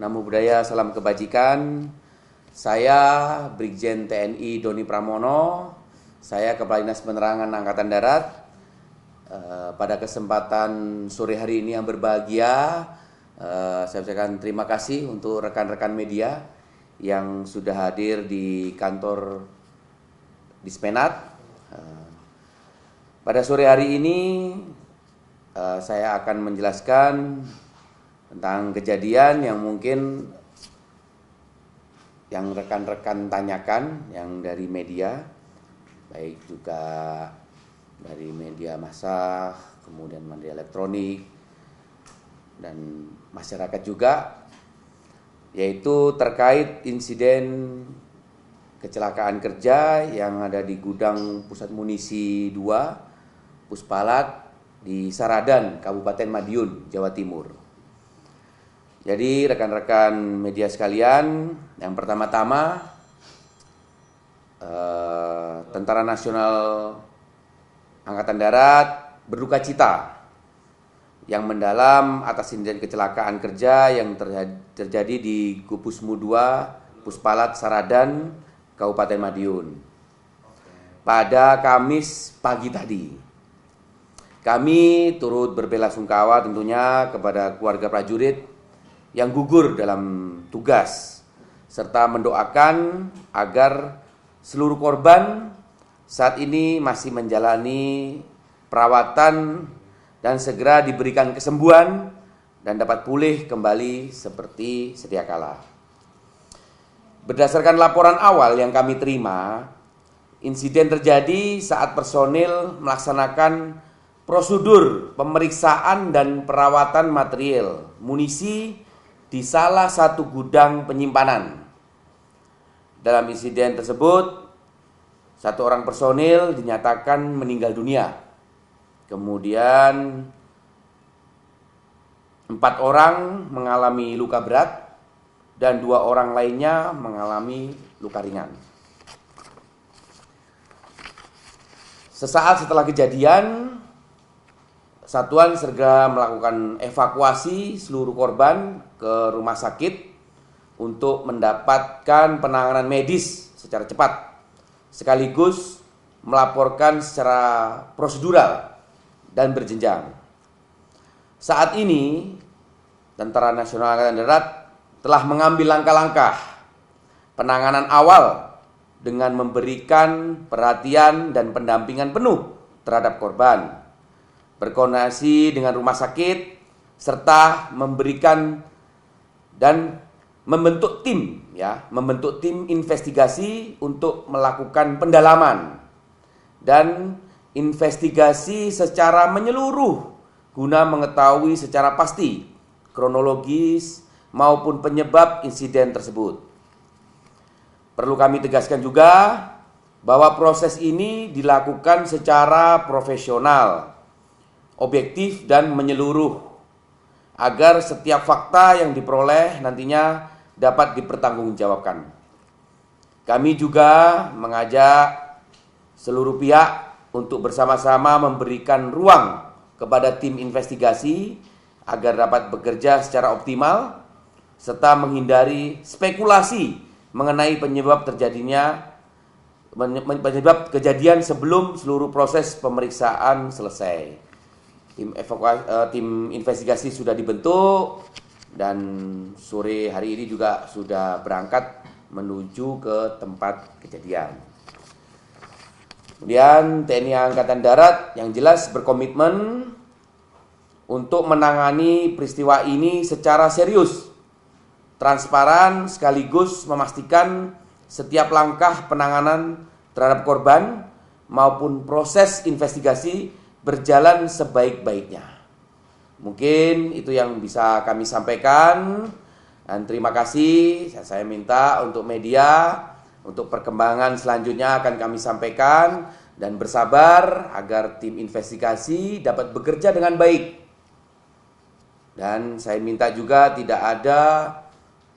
Namo Buddhaya, salam kebajikan. Saya Brigjen TNI Doni Pramono. Saya Kepala Dinas Penerangan Angkatan Darat. Pada kesempatan sore hari ini yang berbahagia, saya ucapkan terima kasih untuk rekan-rekan media yang sudah hadir di kantor Dispenat. Pada sore hari ini saya akan menjelaskan tentang kejadian yang mungkin yang rekan-rekan tanyakan, yang dari media, baik juga dari media massa, kemudian media elektronik, dan masyarakat juga, yaitu terkait insiden kecelakaan kerja yang ada di gudang Pusat Munisi 2, Puspalat di Saradan, Kabupaten Madiun, Jawa Timur. Jadi rekan-rekan media sekalian, yang pertama-tama Tentara Nasional Angkatan Darat berduka cita yang mendalam atas insiden kecelakaan kerja yang terjadi di Gupusmu 2, Puspalat, Saradan, Kabupaten Madiun pada Kamis pagi tadi. Kami turut berbelasungkawa tentunya kepada keluarga prajurit yang gugur dalam tugas, serta mendoakan agar seluruh korban saat ini masih menjalani perawatan dan segera diberikan kesembuhan dan dapat pulih kembali seperti sedia kala. Berdasarkan laporan awal yang kami terima, insiden terjadi saat personil melaksanakan prosedur pemeriksaan dan perawatan material munisi di salah satu gudang penyimpanan. Dalam insiden tersebut, 1 orang personil dinyatakan meninggal dunia. Kemudian 4 orang mengalami luka berat dan 2 orang lainnya mengalami luka ringan. Sesaat setelah kejadian, satuan segera melakukan evakuasi seluruh korban ke rumah sakit untuk mendapatkan penanganan medis secara cepat, sekaligus melaporkan secara prosedural dan berjenjang. Saat ini, Tentara Nasional Angkatan Darat telah mengambil langkah-langkah penanganan awal dengan memberikan perhatian dan pendampingan penuh terhadap korban, berkoordinasi dengan rumah sakit, serta memberikan dan membentuk tim investigasi untuk melakukan pendalaman dan investigasi secara menyeluruh guna mengetahui secara pasti kronologis maupun penyebab insiden tersebut. Perlu kami tegaskan juga bahwa proses ini dilakukan secara profesional, objektif dan menyeluruh agar setiap fakta yang diperoleh nantinya dapat dipertanggungjawabkan. Kami juga mengajak seluruh pihak untuk bersama-sama memberikan ruang kepada tim investigasi agar dapat bekerja secara optimal serta menghindari spekulasi mengenai penyebab kejadian sebelum seluruh proses pemeriksaan selesai. Tim investigasi sudah dibentuk dan sore hari ini juga sudah berangkat menuju ke tempat kejadian. Kemudian TNI Angkatan Darat yang jelas berkomitmen untuk menangani peristiwa ini secara serius, transparan, sekaligus memastikan setiap langkah penanganan terhadap korban maupun proses investigasi berjalan sebaik-baiknya. Mungkin itu yang bisa kami sampaikan, dan terima kasih. Saya minta untuk media, untuk perkembangan selanjutnya akan kami sampaikan, dan bersabar agar tim investigasi dapat bekerja dengan baik. Dan saya minta juga tidak ada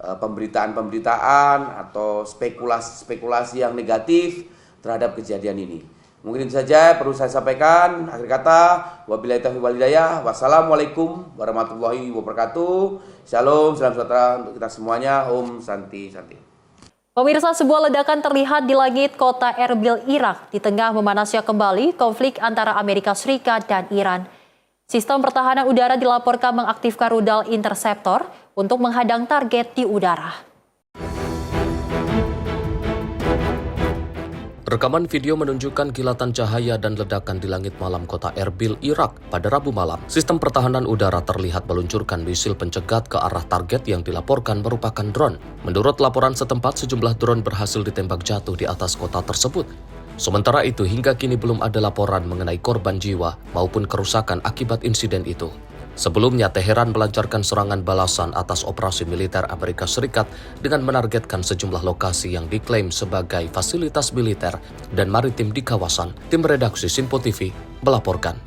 pemberitaan-pemberitaan atau spekulasi-spekulasi yang negatif terhadap kejadian ini. Mungkin itu saja perlu saya sampaikan. Akhir kata, wabillahi taufiq wal hidayah. Wassalamualaikum warahmatullahi wabarakatuh. Shalom, salam sejahtera untuk kita semuanya. Om Santi Santi. Pemirsa, sebuah ledakan terlihat di langit kota Erbil, Irak di tengah memanasnya kembali konflik antara Amerika Serikat dan Iran. Sistem pertahanan udara dilaporkan mengaktifkan rudal interceptor untuk menghadang target di udara. Rekaman video menunjukkan kilatan cahaya dan ledakan di langit malam kota Erbil, Irak pada Rabu malam. Sistem pertahanan udara terlihat meluncurkan misil pencegat ke arah target yang dilaporkan merupakan drone. Menurut laporan setempat, sejumlah drone berhasil ditembak jatuh di atas kota tersebut. Sementara itu, hingga kini belum ada laporan mengenai korban jiwa maupun kerusakan akibat insiden itu. Sebelumnya, Teheran melancarkan serangan balasan atas operasi militer Amerika Serikat dengan menargetkan sejumlah lokasi yang diklaim sebagai fasilitas militer dan maritim di kawasan. Tim redaksi Sinpo TV melaporkan.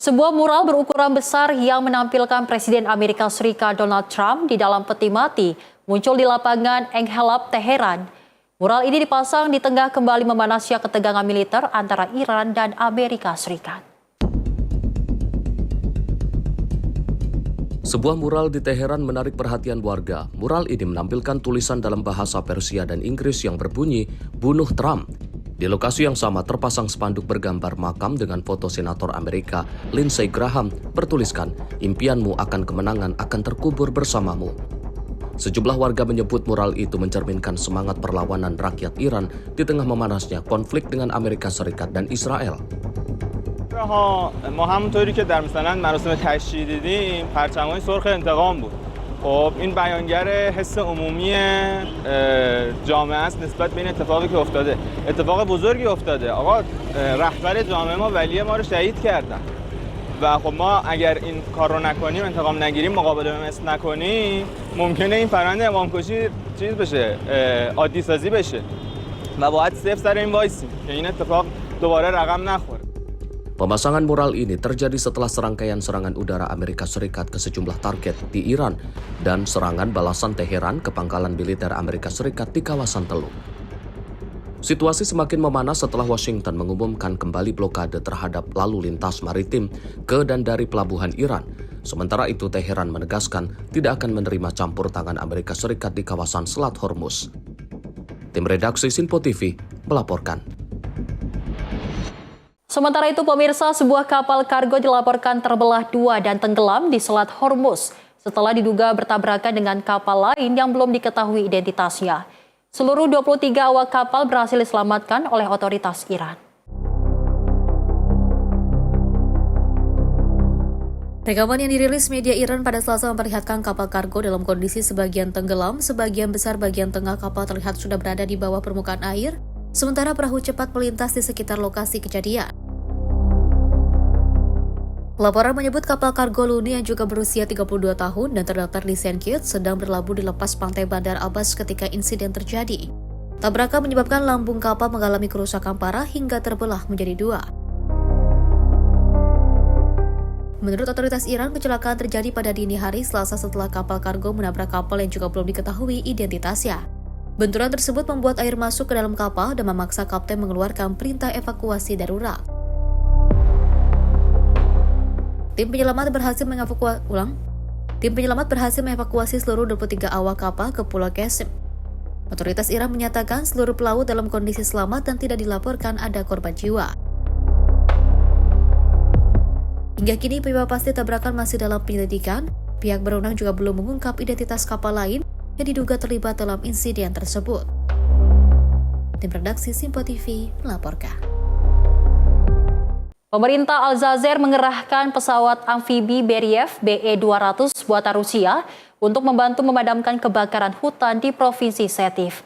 Sebuah mural berukuran besar yang menampilkan Presiden Amerika Serikat Donald Trump di dalam peti mati muncul di lapangan Enghelab, Teheran. Mural ini dipasang di tengah kembali memanasnya ketegangan militer antara Iran dan Amerika Serikat. Sebuah mural di Teheran menarik perhatian warga. Mural ini menampilkan tulisan dalam bahasa Persia dan Inggris yang berbunyi, "Bunuh Trump." Di lokasi yang sama terpasang spanduk bergambar makam dengan foto Senator Amerika Lindsey Graham bertuliskan, "Impianmu akan kemenangan akan terkubur bersamamu." Sejumlah warga menyebut mural itu mencerminkan semangat perlawanan rakyat Iran di tengah memanasnya konflik dengan Amerika Serikat dan Israel. ما همونطوری که در مثلا مراسم تشییع دیدیم پرچم‌های سرخ انتقام بود. خب این بیانگر حس عمومی جامعه است نسبت به این اتفاقی که افتاده. اتفاق بزرگی افتاده. آقا رهبر جامعه ما ولی ما رو شهید کردن. و خب ما اگر این کار رو نکنیم، انتقام نگیریم، مقابله به مثل نکنیم، ممکنه این فرآیند امامکشی چیز بشه، عادی سازی بشه و باید صفر سر این وایسیم که این اتفاق دوباره رقم نخوره. Pemasangan mural ini terjadi setelah serangkaian serangan udara Amerika Serikat ke sejumlah target di Iran dan serangan balasan Teheran ke pangkalan militer Amerika Serikat di kawasan Teluk. Situasi semakin memanas setelah Washington mengumumkan kembali blokade terhadap lalu lintas maritim ke dan dari pelabuhan Iran. Sementara itu, Teheran menegaskan tidak akan menerima campur tangan Amerika Serikat di kawasan Selat Hormuz. Tim redaksi Sinpo TV melaporkan. Sementara itu, pemirsa, sebuah kapal kargo dilaporkan terbelah dua dan tenggelam di Selat Hormuz setelah diduga bertabrakan dengan kapal lain yang belum diketahui identitasnya. Seluruh 23 awak kapal berhasil diselamatkan oleh otoritas Iran. Rekaman yang dirilis media Iran pada Selasa memperlihatkan kapal kargo dalam kondisi sebagian tenggelam, sebagian besar bagian tengah kapal terlihat sudah berada di bawah permukaan air, sementara perahu cepat melintas di sekitar lokasi kejadian. Laporan menyebut kapal kargo Luni yang juga berusia 32 tahun dan terdaftar di St. Kitts sedang berlabuh di lepas pantai Bandar Abbas ketika insiden terjadi. Tabrakan menyebabkan lambung kapal mengalami kerusakan parah hingga terbelah menjadi dua. Menurut otoritas Iran, kecelakaan terjadi pada dini hari Selasa setelah kapal kargo menabrak kapal yang juga belum diketahui identitasnya. Benturan tersebut membuat air masuk ke dalam kapal dan memaksa kapten mengeluarkan perintah evakuasi darurat. Tim penyelamat berhasil mengevakuasi seluruh 23 awak kapal ke Pulau Qasim. Otoritas Iran menyatakan seluruh pelaut dalam kondisi selamat dan tidak dilaporkan ada korban jiwa. Hingga kini penyebab pasti tabrakan masih dalam penyelidikan. Pihak berwenang juga belum mengungkap identitas kapal lain yang diduga terlibat dalam insiden tersebut. Tim redaksi Simpo TV melaporkan. Pemerintah Aljazair mengerahkan pesawat amfibi Beriev BE-200 buatan Rusia untuk membantu memadamkan kebakaran hutan di Provinsi Setiv.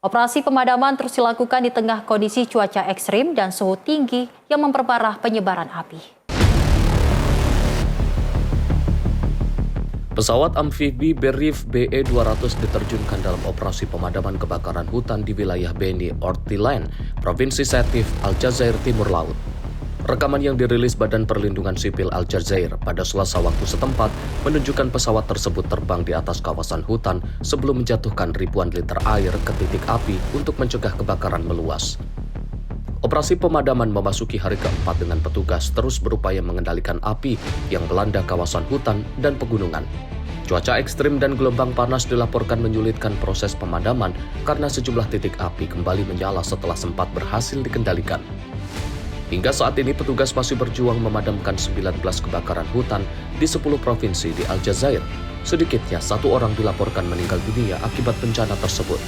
Operasi pemadaman terus dilakukan di tengah kondisi cuaca ekstrim dan suhu tinggi yang memperparah penyebaran api. Pesawat amfibi Beriev BE-200 diterjunkan dalam operasi pemadaman kebakaran hutan di wilayah Beni Ortilan, Provinsi Setiv, Aljazair Timur Laut. Rekaman yang dirilis Badan Perlindungan Sipil Aljazair pada Selasa waktu setempat menunjukkan pesawat tersebut terbang di atas kawasan hutan sebelum menjatuhkan ribuan liter air ke titik api untuk mencegah kebakaran meluas. Operasi pemadaman memasuki hari keempat dengan petugas terus berupaya mengendalikan api yang melanda kawasan hutan dan pegunungan. Cuaca ekstrim dan gelombang panas dilaporkan menyulitkan proses pemadaman karena sejumlah titik api kembali menyala setelah sempat berhasil dikendalikan. Hingga saat ini petugas masih berjuang memadamkan 19 kebakaran hutan di 10 provinsi di Aljazair. Sedikitnya 1 orang dilaporkan meninggal dunia akibat bencana tersebut.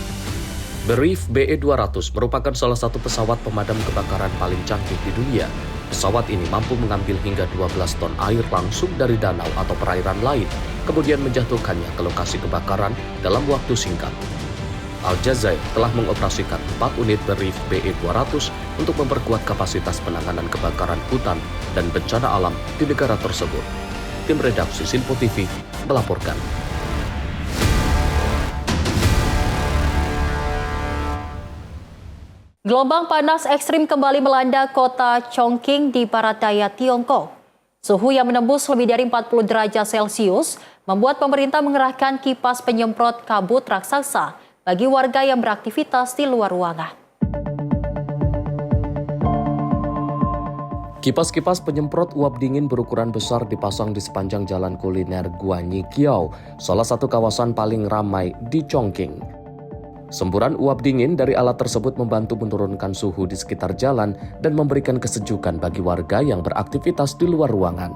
Beriev BE-200 merupakan salah satu pesawat pemadam kebakaran paling canggih di dunia. Pesawat ini mampu mengambil hingga 12 ton air langsung dari danau atau perairan lain, kemudian menjatuhkannya ke lokasi kebakaran dalam waktu singkat. Aljazair telah mengoperasikan 4 unit Beriev BE-200 untuk memperkuat kapasitas penanganan kebakaran hutan dan bencana alam di negara tersebut. Tim redaksi Simpo TV melaporkan. Gelombang panas ekstrim kembali melanda kota Chongqing di barat daya Tiongkok. Suhu yang menembus lebih dari 40 derajat Celcius membuat pemerintah mengerahkan kipas penyemprot kabut raksasa bagi warga yang beraktivitas di luar ruangan. Kipas-kipas penyemprot uap dingin berukuran besar dipasang di sepanjang jalan kuliner Guanyiqiao, salah satu kawasan paling ramai di Chongqing. Semburan uap dingin dari alat tersebut membantu menurunkan suhu di sekitar jalan dan memberikan kesejukan bagi warga yang beraktivitas di luar ruangan.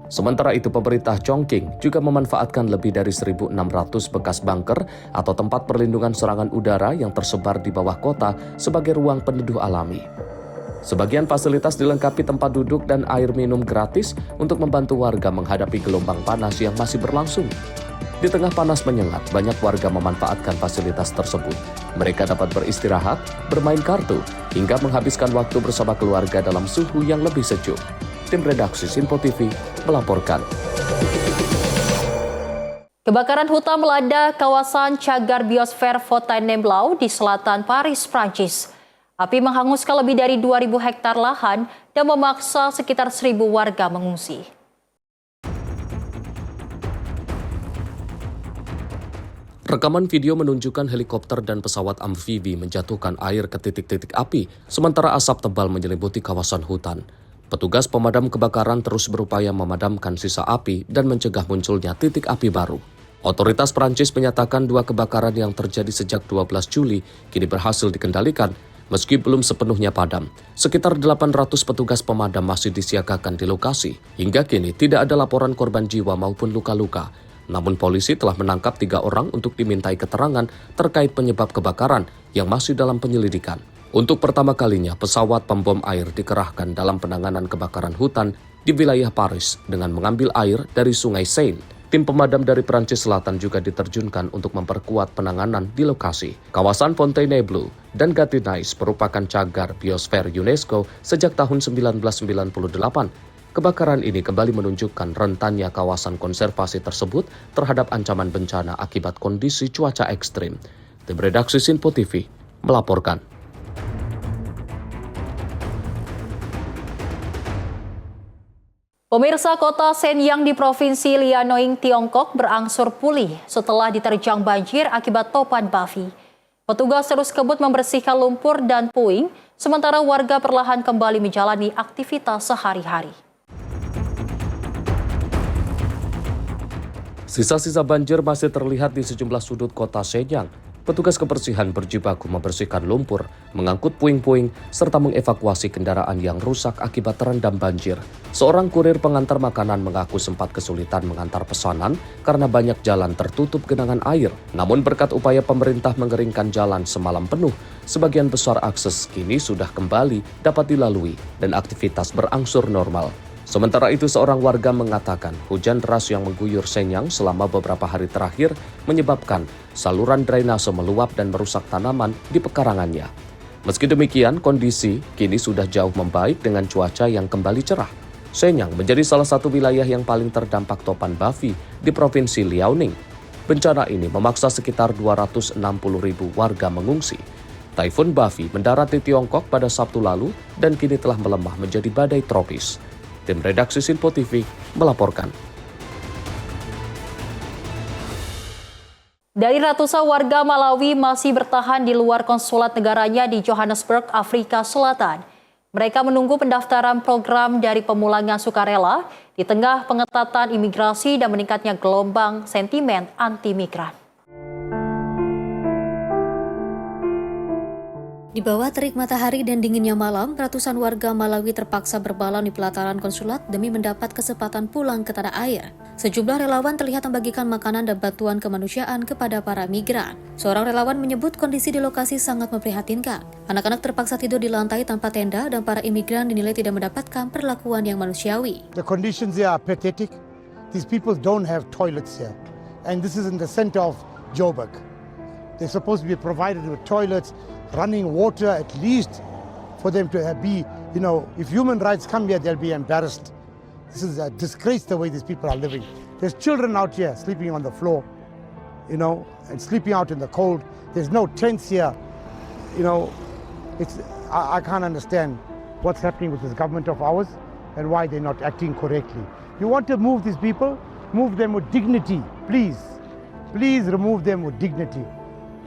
Sementara itu, pemerintah Chongqing juga memanfaatkan lebih dari 1.600 bekas bunker atau tempat perlindungan serangan udara yang tersebar di bawah kota sebagai ruang peneduh alami. Sebagian fasilitas dilengkapi tempat duduk dan air minum gratis untuk membantu warga menghadapi gelombang panas yang masih berlangsung. Di tengah panas menyengat, banyak warga memanfaatkan fasilitas tersebut. Mereka dapat beristirahat, bermain kartu, hingga menghabiskan waktu bersama keluarga dalam suhu yang lebih sejuk. Tim redaksi Simpo TV melaporkan. Kebakaran hutan melanda kawasan cagar biosfer Fontainebleau di selatan Paris, Prancis. Api menghanguskan lebih dari 2.000 hektar lahan dan memaksa sekitar 1.000 warga mengungsi. Rekaman video menunjukkan helikopter dan pesawat amfibi menjatuhkan air ke titik-titik api, sementara asap tebal menyelimuti kawasan hutan. Petugas pemadam kebakaran terus berupaya memadamkan sisa api dan mencegah munculnya titik api baru. Otoritas Prancis menyatakan 2 kebakaran yang terjadi sejak 12 Juli kini berhasil dikendalikan, meski belum sepenuhnya padam. Sekitar 800 petugas pemadam masih disiagakan di lokasi. Hingga kini tidak ada laporan korban jiwa maupun luka-luka. Namun polisi telah menangkap 3 orang untuk dimintai keterangan terkait penyebab kebakaran yang masih dalam penyelidikan. Untuk pertama kalinya, pesawat pembom air dikerahkan dalam penanganan kebakaran hutan di wilayah Paris dengan mengambil air dari Sungai Seine. Tim pemadam dari Prancis Selatan juga diterjunkan untuk memperkuat penanganan di lokasi. Kawasan Fontainebleau dan Gatinais merupakan cagar biosfer UNESCO sejak tahun 1998. Kebakaran ini kembali menunjukkan rentannya kawasan konservasi tersebut terhadap ancaman bencana akibat kondisi cuaca ekstrim. Tim redaksi Simpo TV melaporkan. Pemirsa, kota Shenyang di Provinsi Liaoning, Tiongkok berangsur pulih setelah diterjang banjir akibat topan Bavi. Petugas terus kebut membersihkan lumpur dan puing, sementara warga perlahan kembali menjalani aktivitas sehari-hari. Sisa-sisa banjir masih terlihat di sejumlah sudut kota Shenyang. Petugas kebersihan berjibaku membersihkan lumpur, mengangkut puing-puing, serta mengevakuasi kendaraan yang rusak akibat terendam banjir. Seorang kurir pengantar makanan mengaku sempat kesulitan mengantar pesanan karena banyak jalan tertutup genangan air. Namun berkat upaya pemerintah mengeringkan jalan semalam penuh, sebagian besar akses kini sudah kembali dapat dilalui dan aktivitas berangsur normal. Sementara itu, seorang warga mengatakan hujan deras yang mengguyur Shenyang selama beberapa hari terakhir menyebabkan saluran drainase meluap dan merusak tanaman di pekarangannya. Meski demikian, kondisi kini sudah jauh membaik dengan cuaca yang kembali cerah. Shenyang menjadi salah satu wilayah yang paling terdampak topan Bavi di Provinsi Liaoning. Bencana ini memaksa sekitar 260.000 warga mengungsi. Taifun Bavi mendarat di Tiongkok pada Sabtu lalu dan kini telah melemah menjadi badai tropis. Tim redaksi Sinpo TV melaporkan. Dari ratusan warga Malawi masih bertahan di luar konsulat negaranya di Johannesburg, Afrika Selatan. Mereka menunggu pendaftaran program dari pemulangan sukarela di tengah pengetatan imigrasi dan meningkatnya gelombang sentimen anti-migran. Di bawah terik matahari dan dinginnya malam, ratusan warga Malawi terpaksa berbalan di pelataran konsulat demi mendapat kesempatan pulang ke tanah air. Sejumlah relawan terlihat membagikan makanan dan bantuan kemanusiaan kepada para migran. Seorang relawan menyebut kondisi di lokasi sangat memprihatinkan. Anak-anak terpaksa tidur di lantai tanpa tenda dan para imigran dinilai tidak mendapatkan perlakuan yang manusiawi. The conditions here are pathetic. These people don't have toilets here. And this is in the center of Joburg. They're supposed to be provided with toilets, running water at least for them to be, if human rights come here, they'll be embarrassed. This is a disgrace the way these people are living. There's children out here sleeping on the floor, and sleeping out in the cold. There's no tents here. I can't understand what's happening with this government of ours and why they're not acting correctly. You want to move these people? Move them with dignity, please. Please remove them with dignity.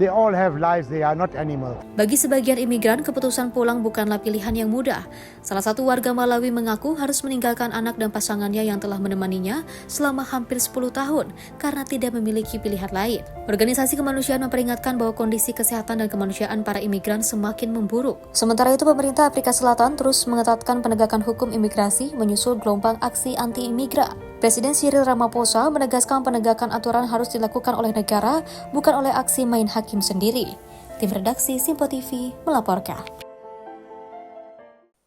They all have lives, they are not animals. Bagi sebagian imigran, keputusan pulang bukanlah pilihan yang mudah. Salah satu warga Malawi mengaku harus meninggalkan anak dan pasangannya yang telah menemaninya selama hampir 10 tahun karena tidak memiliki pilihan lain. Organisasi kemanusiaan memperingatkan bahwa kondisi kesehatan dan kemanusiaan para imigran semakin memburuk. Sementara itu, pemerintah Afrika Selatan terus mengetatkan penegakan hukum imigrasi menyusul gelombang aksi anti-imigran. Presiden Cyril Ramaphosa menegaskan penegakan aturan harus dilakukan oleh negara, bukan oleh aksi main hakim sendiri. Tim redaksi Sinpo TV melaporkan.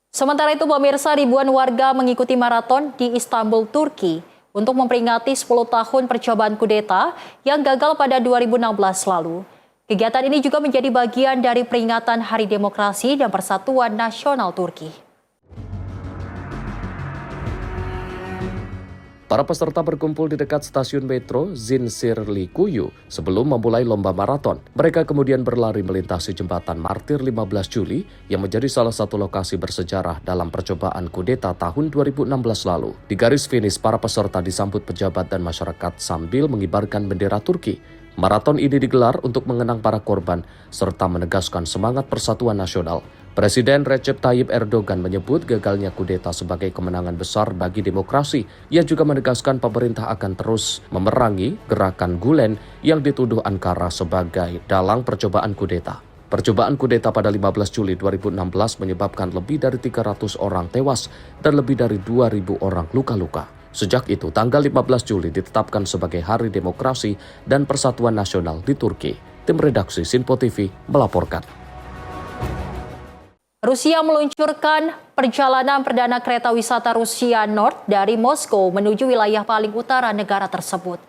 Sementara itu, pemirsa, ribuan warga mengikuti maraton di Istanbul, Turki untuk memperingati 10 tahun percobaan kudeta yang gagal pada 2016 lalu. Kegiatan ini juga menjadi bagian dari peringatan Hari Demokrasi dan Persatuan Nasional Turki. Para peserta berkumpul di dekat stasiun metro Zincirlikuyu sebelum memulai lomba maraton. Mereka kemudian berlari melintasi jembatan Martir 15 Juli yang menjadi salah satu lokasi bersejarah dalam percobaan kudeta tahun 2016 lalu. Di garis finish, para peserta disambut pejabat dan masyarakat sambil mengibarkan bendera Turki. Maraton ini digelar untuk mengenang para korban serta menegaskan semangat persatuan nasional. Presiden Recep Tayyip Erdogan menyebut gagalnya kudeta sebagai kemenangan besar bagi demokrasi. Ia juga menegaskan pemerintah akan terus memerangi gerakan Gulen yang dituduh Ankara sebagai dalang percobaan kudeta. Percobaan kudeta pada 15 Juli 2016 menyebabkan lebih dari 300 orang tewas dan lebih dari 2.000 orang luka-luka. Sejak itu, tanggal 15 Juli ditetapkan sebagai Hari Demokrasi dan Persatuan Nasional di Turki. Tim redaksi Sinpo TV melaporkan. Rusia meluncurkan perjalanan perdana kereta wisata Rusia Nord dari Moskow menuju wilayah paling utara negara tersebut.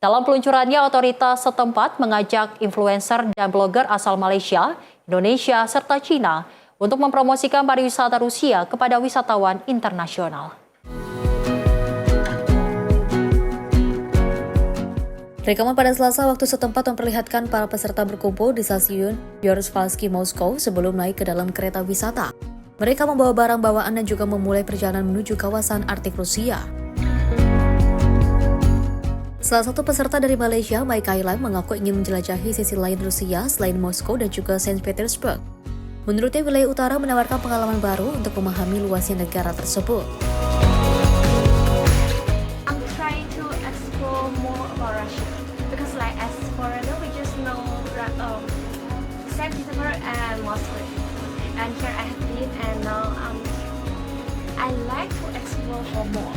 Dalam peluncurannya, otoritas setempat mengajak influencer dan blogger asal Malaysia, Indonesia, serta Cina untuk mempromosikan pariwisata Rusia kepada wisatawan internasional. Rekaman pada Selasa waktu setempat memperlihatkan para peserta berkumpul di stasiun Yaroslavsky, Moskow sebelum naik ke dalam kereta wisata. Mereka membawa barang bawaan dan juga memulai perjalanan menuju kawasan Arktik Rusia. Salah satu peserta dari Malaysia, Mai Kailan, mengaku ingin menjelajahi sisi lain Rusia selain Moskow dan juga Saint Petersburg. Menurutnya, wilayah utara menawarkan pengalaman baru untuk memahami luasnya negara tersebut. I'm trying to explore more about Russia because, like, as foreigner, we just know Saint Petersburg and Moscow. And here I have been, and now I like to explore more.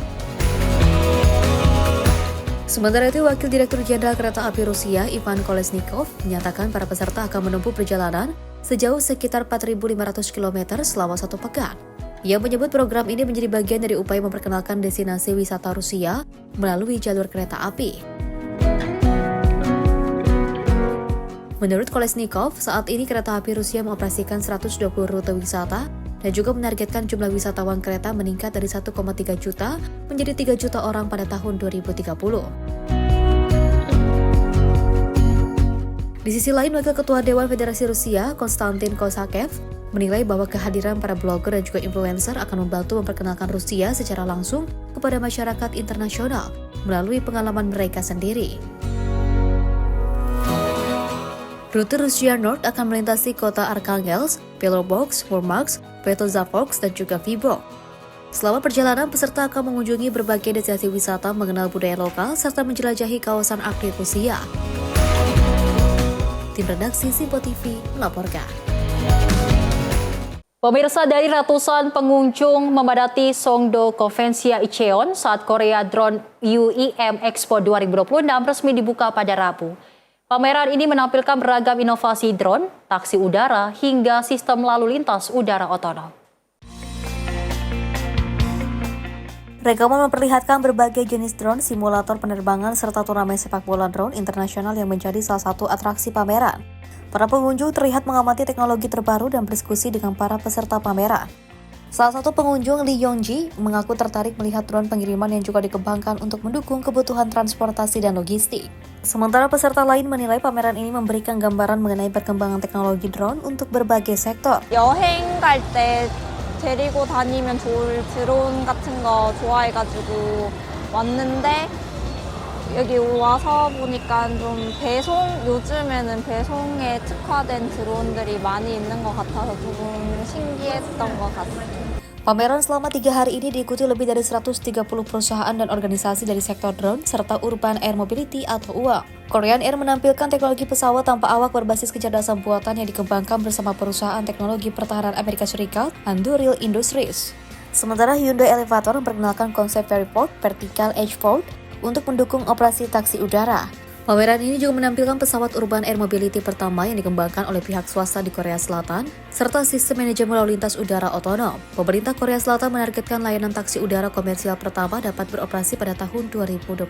Sementara itu, Wakil Direktur Jenderal Kereta Api Rusia, Ivan Kolesnikov, menyatakan para peserta akan menempuh perjalanan sejauh sekitar 4.500 km selama 1 pekan. Ia menyebut program ini menjadi bagian dari upaya memperkenalkan destinasi wisata Rusia melalui jalur kereta api. Menurut Kolesnikov, saat ini kereta api Rusia mengoperasikan 120 rute wisata dan juga menargetkan jumlah wisatawan kereta meningkat dari 1,3 juta menjadi 3 juta orang pada tahun 2030. Di sisi lain, Wakil Ketua Dewan Federasi Rusia, Konstantin Kosakev, menilai bahwa kehadiran para blogger dan juga influencer akan membantu memperkenalkan Rusia secara langsung kepada masyarakat internasional melalui pengalaman mereka sendiri. Rute Rusia North akan melintasi kota Arkhangelsk, Petrobras, Murmansk, Petrozavodsk, dan juga Vyborg. Selama perjalanan, peserta akan mengunjungi berbagai destinasi wisata, mengenal budaya lokal, serta menjelajahi kawasan Arktik Rusia. Tim redaksi Simpo TV melaporkan. Pemirsa, dari ratusan pengunjung memadati Songdo Convention Incheon saat Korea Drone UEM Expo 2026 resmi dibuka pada Rabu. Pameran ini menampilkan beragam inovasi drone, taksi udara, hingga sistem lalu lintas udara otonom. Rekaman memperlihatkan berbagai jenis drone, simulator penerbangan, serta turnamen sepak bola drone internasional yang menjadi salah satu atraksi pameran. Para pengunjung terlihat mengamati teknologi terbaru dan berdiskusi dengan para peserta pameran. Salah satu pengunjung, Lee Yongji, mengaku tertarik melihat drone pengiriman yang juga dikembangkan untuk mendukung kebutuhan transportasi dan logistik. Sementara peserta lain menilai pameran ini memberikan gambaran mengenai perkembangan teknologi drone untuk berbagai sektor. 여행 갈 때 데리고 다니면 좋을 드론 같은 거 좋아해가지고 왔는데 여기 와서 보니까 좀 요즘에는 배송에 특화된 드론들이 많이 있는 것 같아서 조금 신기했던 것 같습니다. Pameran selama 3 hari ini diikuti lebih dari 130 perusahaan dan organisasi dari sektor drone serta urban air mobility atau UAM. Korean Air menampilkan teknologi pesawat tanpa awak berbasis kecerdasan buatan yang dikembangkan bersama perusahaan teknologi pertahanan Amerika Serikat, Anduril Industries. Sementara Hyundai Elevator memperkenalkan konsep Vertiport Vertical Edge Port untuk mendukung operasi taksi udara. Pameran ini juga menampilkan pesawat urban air mobility pertama yang dikembangkan oleh pihak swasta di Korea Selatan, serta sistem manajemen lalu lintas udara otonom. Pemerintah Korea Selatan menargetkan layanan taksi udara komersial pertama dapat beroperasi pada tahun 2028.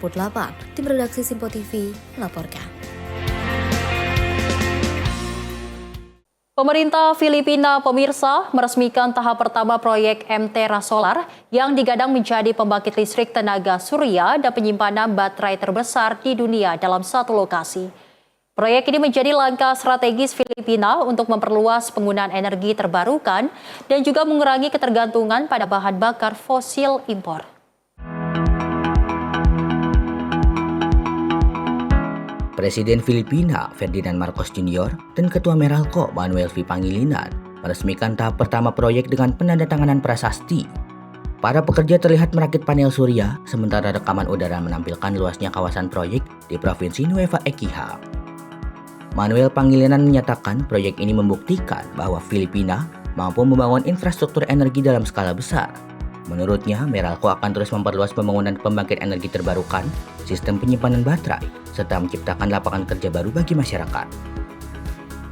Tim redaksi Simpo TV melaporkan. Pemerintah Filipina, pemirsa, meresmikan tahap pertama proyek MTera Solar yang digadang menjadi pembangkit listrik tenaga surya dan penyimpanan baterai terbesar di dunia dalam satu lokasi. Proyek ini menjadi langkah strategis Filipina untuk memperluas penggunaan energi terbarukan dan juga mengurangi ketergantungan pada bahan bakar fosil impor. Presiden Filipina Ferdinand Marcos Jr. dan Ketua Meralco Manuel V. Pangilinan meresmikan tahap pertama proyek dengan penandatanganan prasasti. Para pekerja terlihat merakit panel surya, sementara rekaman udara menampilkan luasnya kawasan proyek di Provinsi Nueva Ecija. Manuel Pangilinan menyatakan proyek ini membuktikan bahwa Filipina mampu membangun infrastruktur energi dalam skala besar. Menurutnya, Meralco akan terus memperluas pembangunan pembangkit energi terbarukan, sistem penyimpanan baterai, serta menciptakan lapangan kerja baru bagi masyarakat.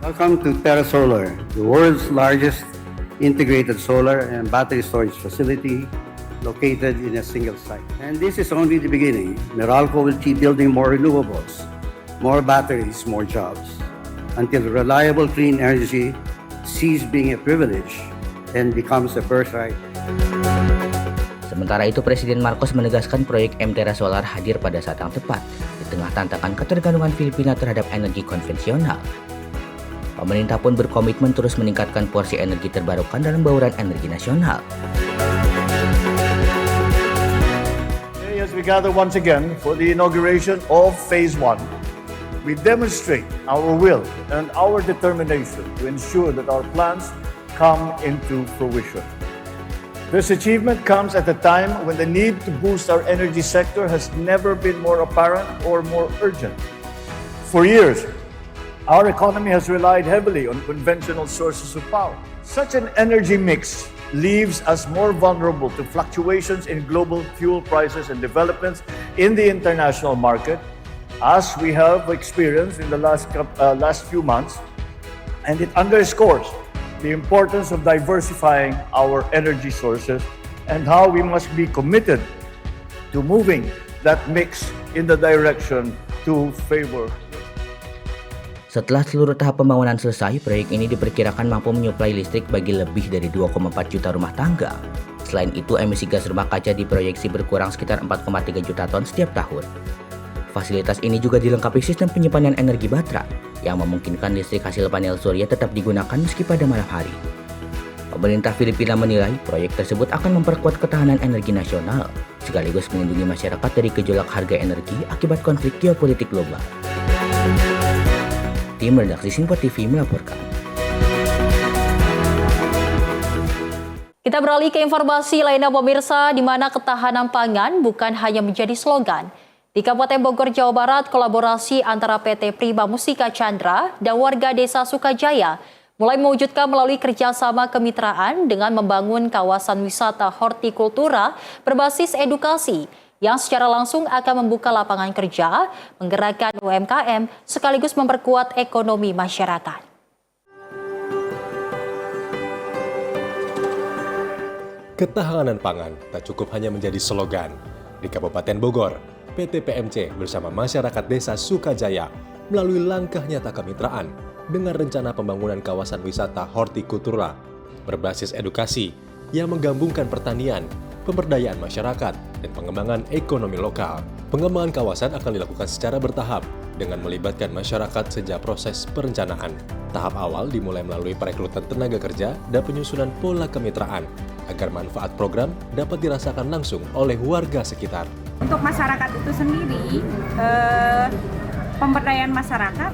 Welcome to Terra Solar, the world's largest integrated solar and battery storage facility located in a single site. And this is only the beginning. Meralco will keep building more renewables, more batteries, more jobs, until reliable clean energy ceases being a privilege and becomes a birthright. Sementara itu, Presiden Marcos menegaskan proyek MTera Solar hadir pada saat yang tepat di tengah tantangan ketergantungan Filipina terhadap energi konvensional. Pemerintah pun berkomitmen terus meningkatkan porsi energi terbarukan dalam bauran energi nasional. Today, as we gather once again for the inauguration of Phase 1, we demonstrate our will and our determination to ensure that our plans come into fruition. This achievement comes at a time when the need to boost our energy sector has never been more apparent or more urgent. For years, our economy has relied heavily on conventional sources of power. Such an energy mix leaves us more vulnerable to fluctuations in global fuel prices and developments in the international market, as we have experienced in the last few months, and it underscores the importance of diversifying our energy sources and how we must be committed to moving that mix in the direction to favor. Setelah seluruh tahap pembangunan selesai, proyek ini diperkirakan mampu menyuplai listrik bagi lebih dari 2,4 juta rumah tangga. Selain itu, emisi gas rumah kaca diproyeksi berkurang sekitar 4,3 juta ton setiap tahun. Fasilitas ini juga dilengkapi sistem penyimpanan energi baterai yang memungkinkan listrik hasil panel surya tetap digunakan meski pada malam hari. Pemerintah Filipina menilai proyek tersebut akan memperkuat ketahanan energi nasional, sekaligus melindungi masyarakat dari gejolak harga energi akibat konflik geopolitik global. Tim redaksi Sinpo TV melaporkan. Kita beralih ke informasi lainnya pemirsa, di mana ketahanan pangan bukan hanya menjadi slogan. Di Kabupaten Bogor, Jawa Barat, kolaborasi antara PT Prima Mustika Chandra dan warga Desa Sukajaya mulai mewujudkan melalui kerjasama kemitraan dengan membangun kawasan wisata hortikultura berbasis edukasi yang secara langsung akan membuka lapangan kerja, menggerakkan UMKM, sekaligus memperkuat ekonomi masyarakat. Ketahanan pangan tak cukup hanya menjadi slogan. Di Kabupaten Bogor, PT PMC bersama masyarakat Desa Sukajaya melalui langkah nyata kemitraan dengan rencana pembangunan kawasan wisata hortikultura berbasis edukasi yang menggabungkan pertanian, pemberdayaan masyarakat, dan pengembangan ekonomi lokal. Pengembangan kawasan akan dilakukan secara bertahap dengan melibatkan masyarakat sejak proses perencanaan. Tahap awal dimulai melalui perekrutan tenaga kerja dan penyusunan pola kemitraan agar manfaat program dapat dirasakan langsung oleh warga sekitar. Untuk masyarakat itu sendiri, pemberdayaan masyarakat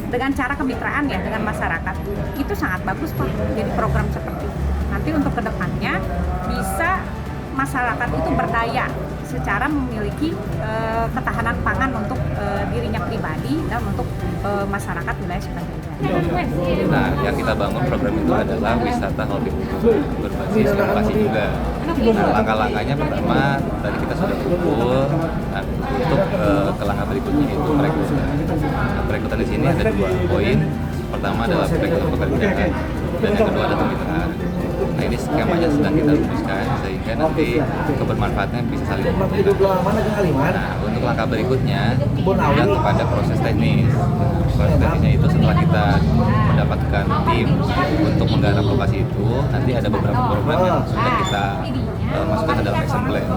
dengan cara kemitraan ya dengan masyarakat itu sangat bagus Pak. Jadi program seperti itu. Nanti untuk kedepannya bisa masyarakat itu berdaya secara memiliki ketahanan pangan untuk dirinya pribadi dan untuk masyarakat wilayah Sukajaya. Nah, yang kita bangun program itu adalah wisata hortikultura berbasis edukasi juga. Nah, langkah-langkahnya pertama tadi kita sudah kumpul untuk ke langkah berikutnya itu perekrutan. Nah, perekrutan di sini ada 2 poin. Pertama adalah perekrutan pekerjaan dan yang kedua adalah kemitraan. Nah, ini skemanya sedang kita rumuskan sehingga nanti kebermanfaatnya bisa saling membantu. Nah, untuk langkah berikutnya yang kepada proses teknis. Proses teknisnya itu setelah kita mendapatkan tim untuk menggarap lokasi itu, nanti ada beberapa program yang sudah kita masukkan ke dalam action plan.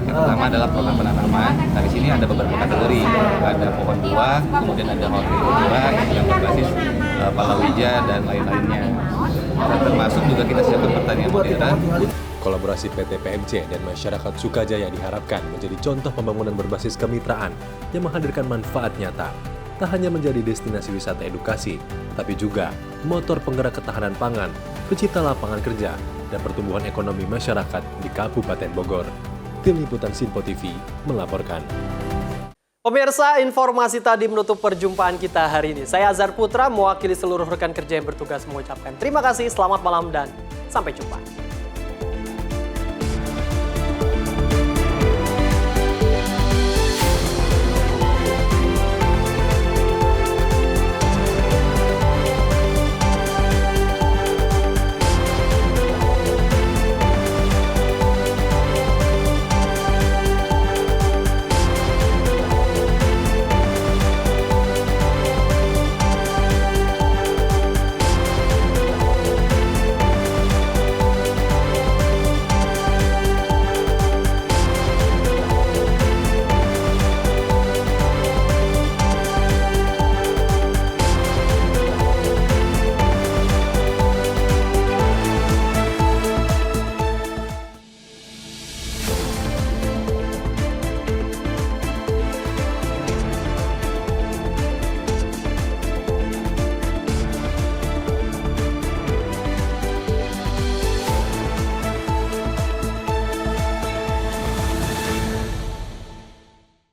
Yang pertama adalah program penanaman. Nah, di sini ada beberapa kategori. Ada pohon buah, kemudian ada hortikultura yang berbasis palawija dan lain-lainnya. Dan termasuk juga kita siapkan pertanian modern. Kolaborasi PT PMC dan masyarakat Sukajaya diharapkan menjadi contoh pembangunan berbasis kemitraan yang menghadirkan manfaat nyata. Tak hanya menjadi destinasi wisata edukasi, tapi juga motor penggerak ketahanan pangan, pencipta lapangan kerja, dan pertumbuhan ekonomi masyarakat di Kabupaten Bogor. Tim Liputan Sinpo TV melaporkan. Pemirsa, informasi tadi menutup perjumpaan kita hari ini. Saya Azhar Putra, mewakili seluruh rekan kerja yang bertugas mengucapkan terima kasih, selamat malam, dan sampai jumpa.